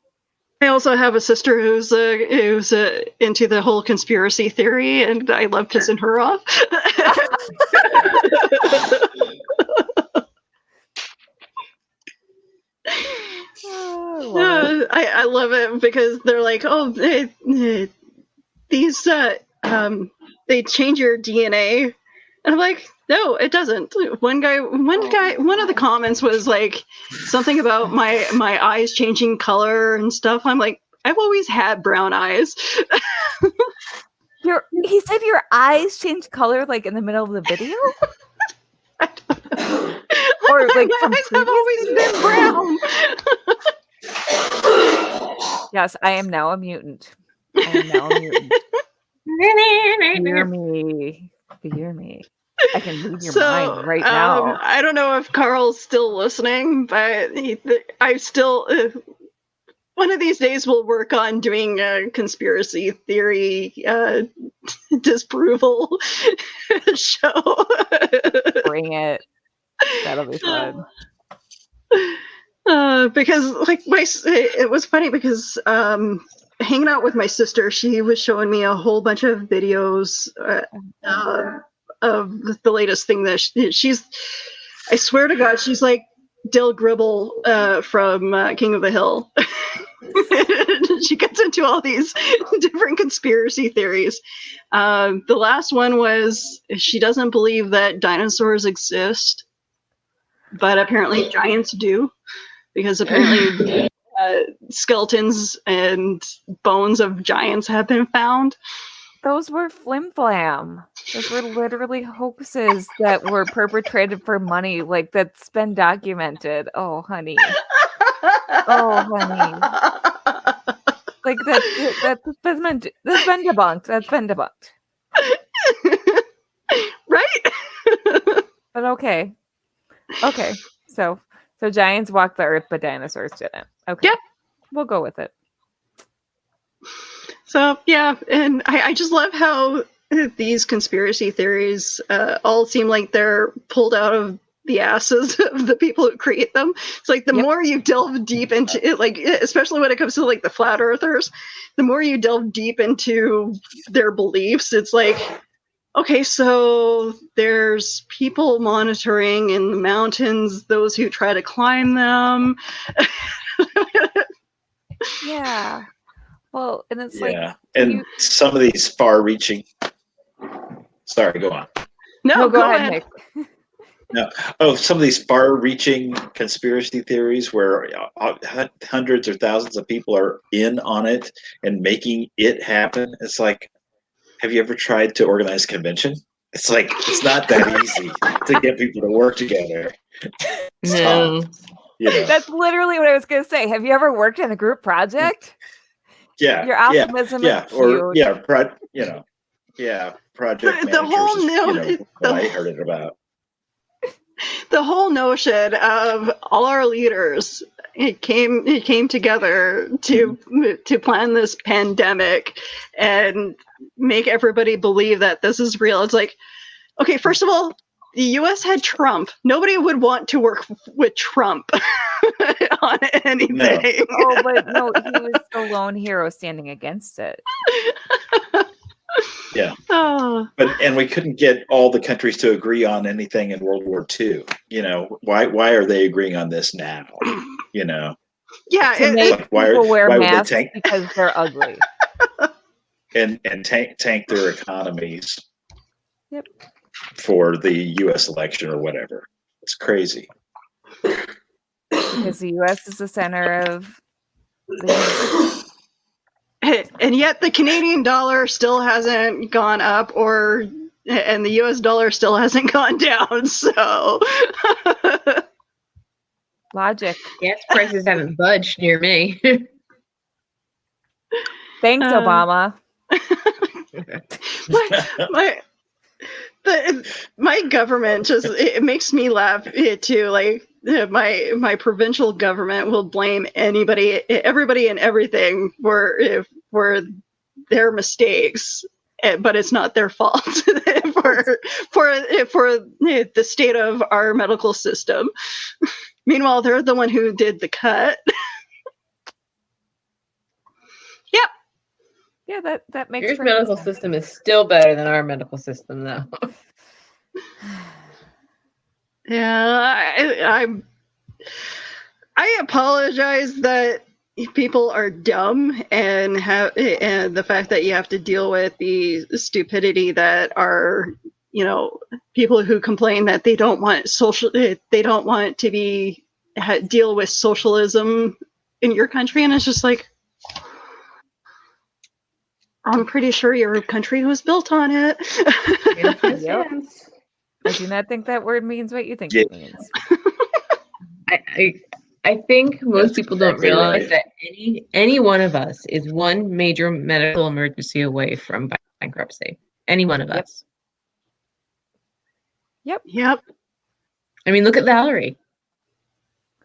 I also have a sister who's into the whole conspiracy theory, and I love pissing her off. I love it because they're like, oh, these they change your DNA, and I'm like, no, it doesn't. One of the comments was like something about my eyes changing color and stuff. I'm like, I've always had brown eyes. He said your eyes change color like in the middle of the video. Or like my eyes have always been brown. Yes, I am now a mutant. Fear me. I can read your mind right now. I don't know if Carl's still listening, but I still. One of these days, we'll work on doing a conspiracy theory disproval show. Bring it. That'll be fun. Because like it was funny because hanging out with my sister, she was showing me a whole bunch of videos of the latest thing that she's. I swear to God, she's like Dill Gribble from King of the Hill. She gets into all these different conspiracy theories. The last one was she doesn't believe that dinosaurs exist, but apparently giants do, because apparently skeletons and bones of giants have been found. Those were flim-flam. Those were literally hoaxes that were perpetrated for money. Like, that's been documented. Oh, honey. Like, that's been debunked. That's been debunked. Right? But okay. So giants walked the earth, but dinosaurs didn't. Okay. Yeah. We'll go with it. So, yeah, and I just love how these conspiracy theories all seem like they're pulled out of the asses of the people who create them. It's like the more you delve deep into it, like especially when it comes to like the flat earthers, the more you delve deep into their beliefs, it's like, okay, so there's people monitoring in the mountains, those who try to climb them. Yeah. Well, and it's and some of these far-reaching. Sorry, go on. No, go ahead, Nick. No. Oh, some of these far-reaching conspiracy theories where hundreds or thousands of people are in on it and making it happen. It's like, have you ever tried to organize a convention? It's like, it's not that easy to get people to work together. No. That's literally what I was going to say. Have you ever worked in a group project? Yeah. Your optimism is or huge. project The whole managers is, what I heard it about. The whole notion of all our leaders, it came together to plan this pandemic and make everybody believe that this is real. It's like, okay, first of all, the US had Trump. Nobody would want to work with Trump on anything. No. Oh, but no, he was the lone hero standing against it. Yeah. Oh. And we couldn't get all the countries to agree on anything in World War II. Why are they agreeing on this now? Yeah, to make people wear masks would they because they're ugly. and tank their economies Yep. for the US election or whatever. It's crazy. Because the US is the center of the universe. And yet the Canadian dollar still hasn't gone up, and the US dollar still hasn't gone down. So logic. Gas prices haven't budged near me. Thanks, Obama. my government it makes me laugh too. Like my provincial government will blame everybody and everything for their mistakes, but it's not their fault for the state of our medical system. Meanwhile, they're the one who did the cut. Yep. Yeah, that makes Your medical system is still better than our medical system, though. Yeah, I apologize that people are dumb and the fact that you have to deal with the stupidity that are, people who complain that they don't want to deal with socialism in your country, and it's just like, I'm pretty sure your country was built on it. Yep. I do not think that word means what you think it means. I think most people don't realize that any one of us is one major medical emergency away from bankruptcy. Any one of us. Yep. I mean, look at Valerie.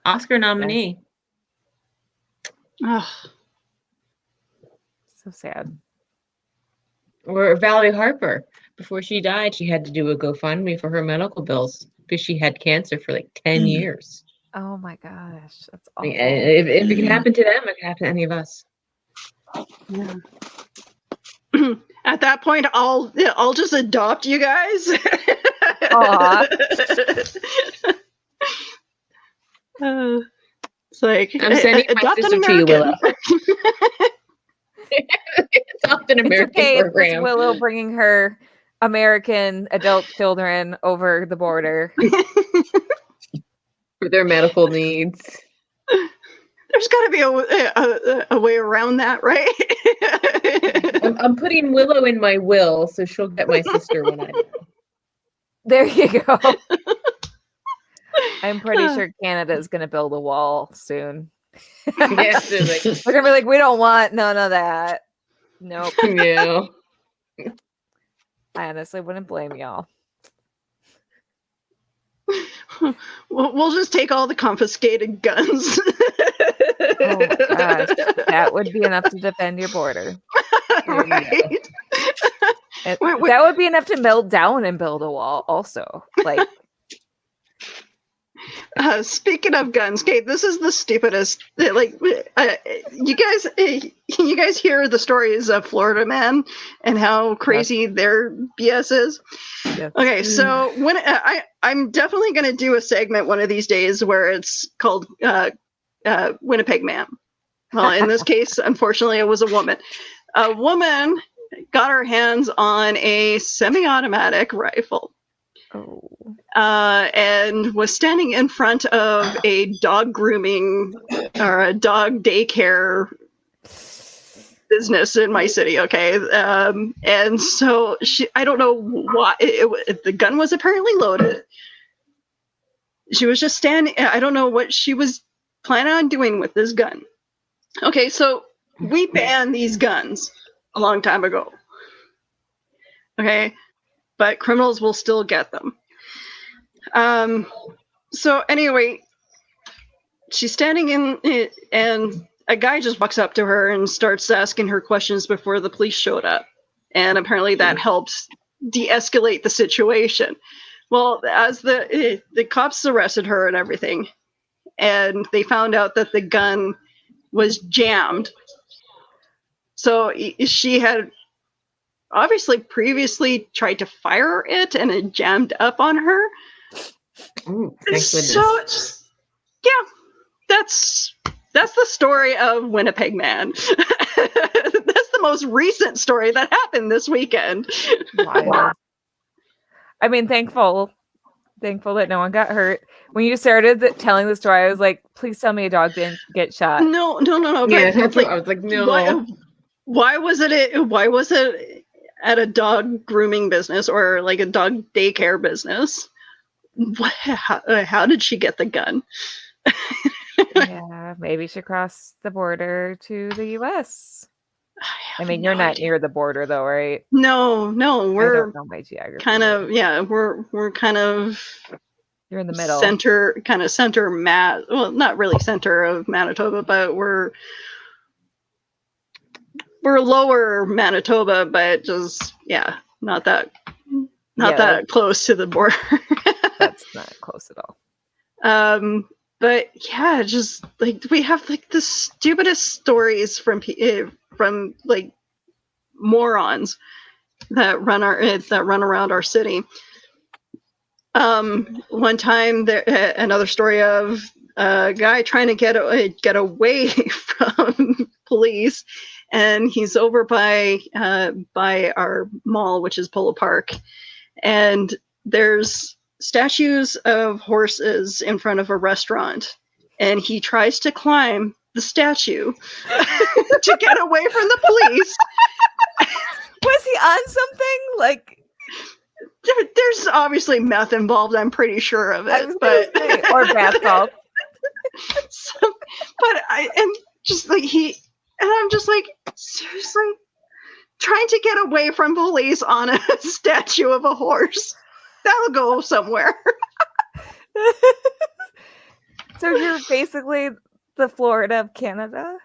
Oscar nominee. Oh. So sad. Or Valerie Harper. Before she died, she had to do a GoFundMe for her medical bills because she had cancer for like 10 years. Oh my gosh, that's awful. I mean, if it can happen to them, it can happen to any of us. Yeah. At that point, I'll just adopt you guys. It's like, I'm sending my sister to you, Willow. Adopt an American program. It's Willow bringing her American adult children over the border for their medical needs. There's got to be a way around that, right? I'm putting Willow in my will, so she'll get my sister when I die. There you go. I'm pretty sure Canada is going to build a wall soon. Yes, they're going to be like, we don't want none of that. Nope. Yeah. I honestly wouldn't blame y'all. We'll just take all the confiscated guns. Oh my gosh, that would be enough to defend your border. Right. That would be enough to melt down and build a wall also. Like, Speaking of guns, Kate, this is the stupidest. You guys hear the stories of Florida Man and how crazy their BS is. Yes. Okay, so when I'm definitely going to do a segment one of these days where it's called Winnipeg Man. Well, in this case, unfortunately, it was a woman. A woman got her hands on a semi-automatic rifle. And was standing in front of a dog grooming or a dog daycare business in my city. Okay. And so I don't know why the gun was apparently loaded. She was just standing. I don't know what she was planning on doing with this gun. Okay. So we banned these guns a long time ago. Okay. But criminals will still get them. So anyway, she's standing in it, and a guy just walks up to her and starts asking her questions before the police showed up. And apparently that helps de-escalate the situation. Well, as the cops arrested her and everything, and they found out that the gun was jammed. So she had obviously previously tried to fire it and it jammed up on her. Ooh, thank goodness. So yeah, that's the story of Winnipeg Man. That's the most recent story that happened this weekend. Wow. I mean, thankful that no one got hurt. When you started telling the story, I was like, please tell me a dog didn't get shot. No. Yeah, I was like, no. Why was it at a dog grooming business or like a dog daycare business? How did she get the gun? Yeah, maybe she crossed the border to the U.S. I mean, you're not near the border, though, right? No, we're I don't know my geography. kind of, yeah, we're kind of. You're in the middle. Center, well, not really center of Manitoba, but we're lower Manitoba, but just not that close to the border. That's not close at all. But yeah, just like we have like the stupidest stories from like morons that run around our city. One time another story of a guy trying to get away from police, and he's over by our mall, which is Polo Park, and there's statues of horses in front of a restaurant, and he tries to climb the statue to get away from the police. Was he on something? Like, there's obviously meth involved. I'm pretty sure of it, or bath salt. I'm just like, seriously, trying to get away from police on a statue of a horse. That'll go somewhere. So you're basically the Florida of Canada?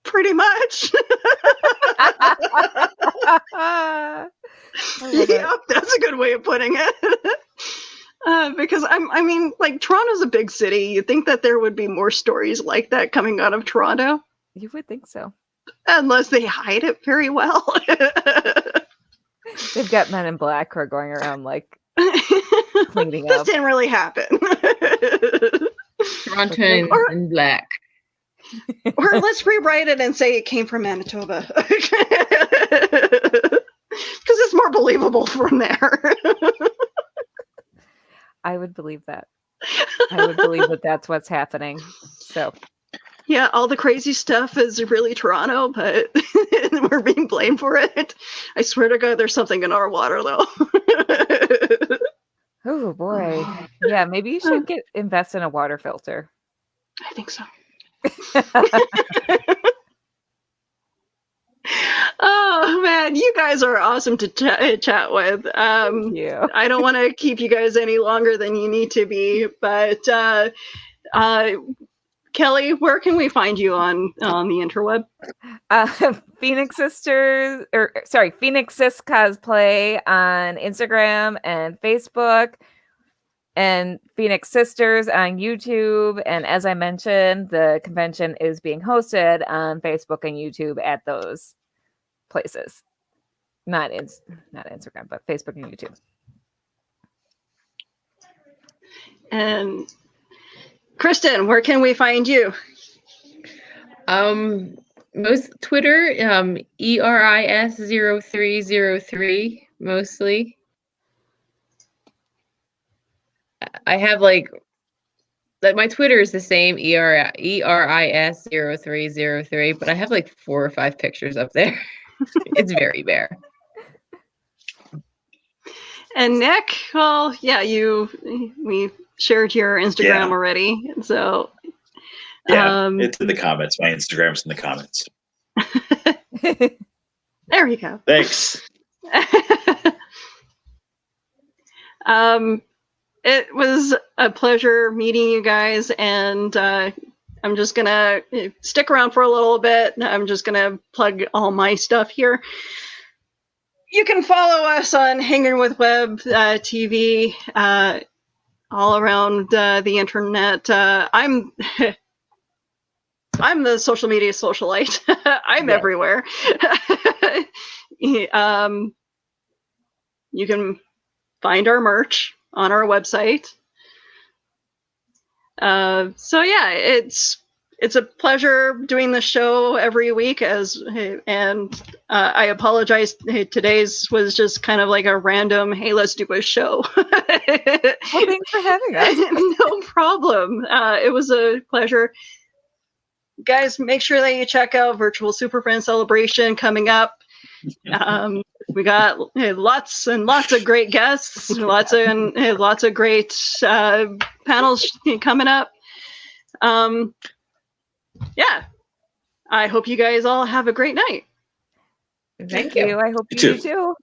Pretty much. Yeah, that's a good way of putting it. Because I mean, like, Toronto's a big city. You'd think that there would be more stories like that coming out of Toronto. You would think so. Unless they hide it very well. They've got men in black who are going around, like, cleaning this up. Didn't really happen. Toronto in black. Or let's rewrite it and say it came from Manitoba. Because it's more believable from there. I would believe that. I would believe that that's what's happening. So, yeah, all the crazy stuff is really Toronto, but we're being blamed for it. I swear to God, there's something in our water, though. Oh boy, yeah, maybe you should invest in a water filter. I think so. Oh man, you guys are awesome to chat with. I don't want to keep you guys any longer than you need to be, but Kelly, where can we find you on the interweb? Phoenix Sis Cosplay on Instagram and Facebook. and Phoenix Sisters on YouTube. And as I mentioned, the convention is being hosted on Facebook and YouTube at those places. Not Instagram, but Facebook and YouTube. And Kristen, where can we find you? Most Twitter, ERIS0303 mostly. I have like my Twitter is the same ERIS0303, but I have like 4 or 5 pictures up there. It's very bare. And Nick, well, yeah, we shared your Instagram already, so it's in the comments. My Instagram's in the comments. There you go. Thanks. It was a pleasure meeting you guys, and I'm just gonna stick around for a little bit. I'm just gonna plug all my stuff here. You can follow us on Hanging with Web TV all around the internet. I'm the social media socialite. I'm everywhere. You can find our merch on our website. So yeah, it's a pleasure doing the show every week. And I apologize. Today's was just kind of like a random, hey, let's do a show. Well, thanks for having us. No problem. It was a pleasure. Guys, make sure that you check out Virtual Superfriend Celebration coming up. We got lots and lots of great guests, lots of great panels coming up. Yeah, I hope you guys all have a great night. Thank you. I hope you do too.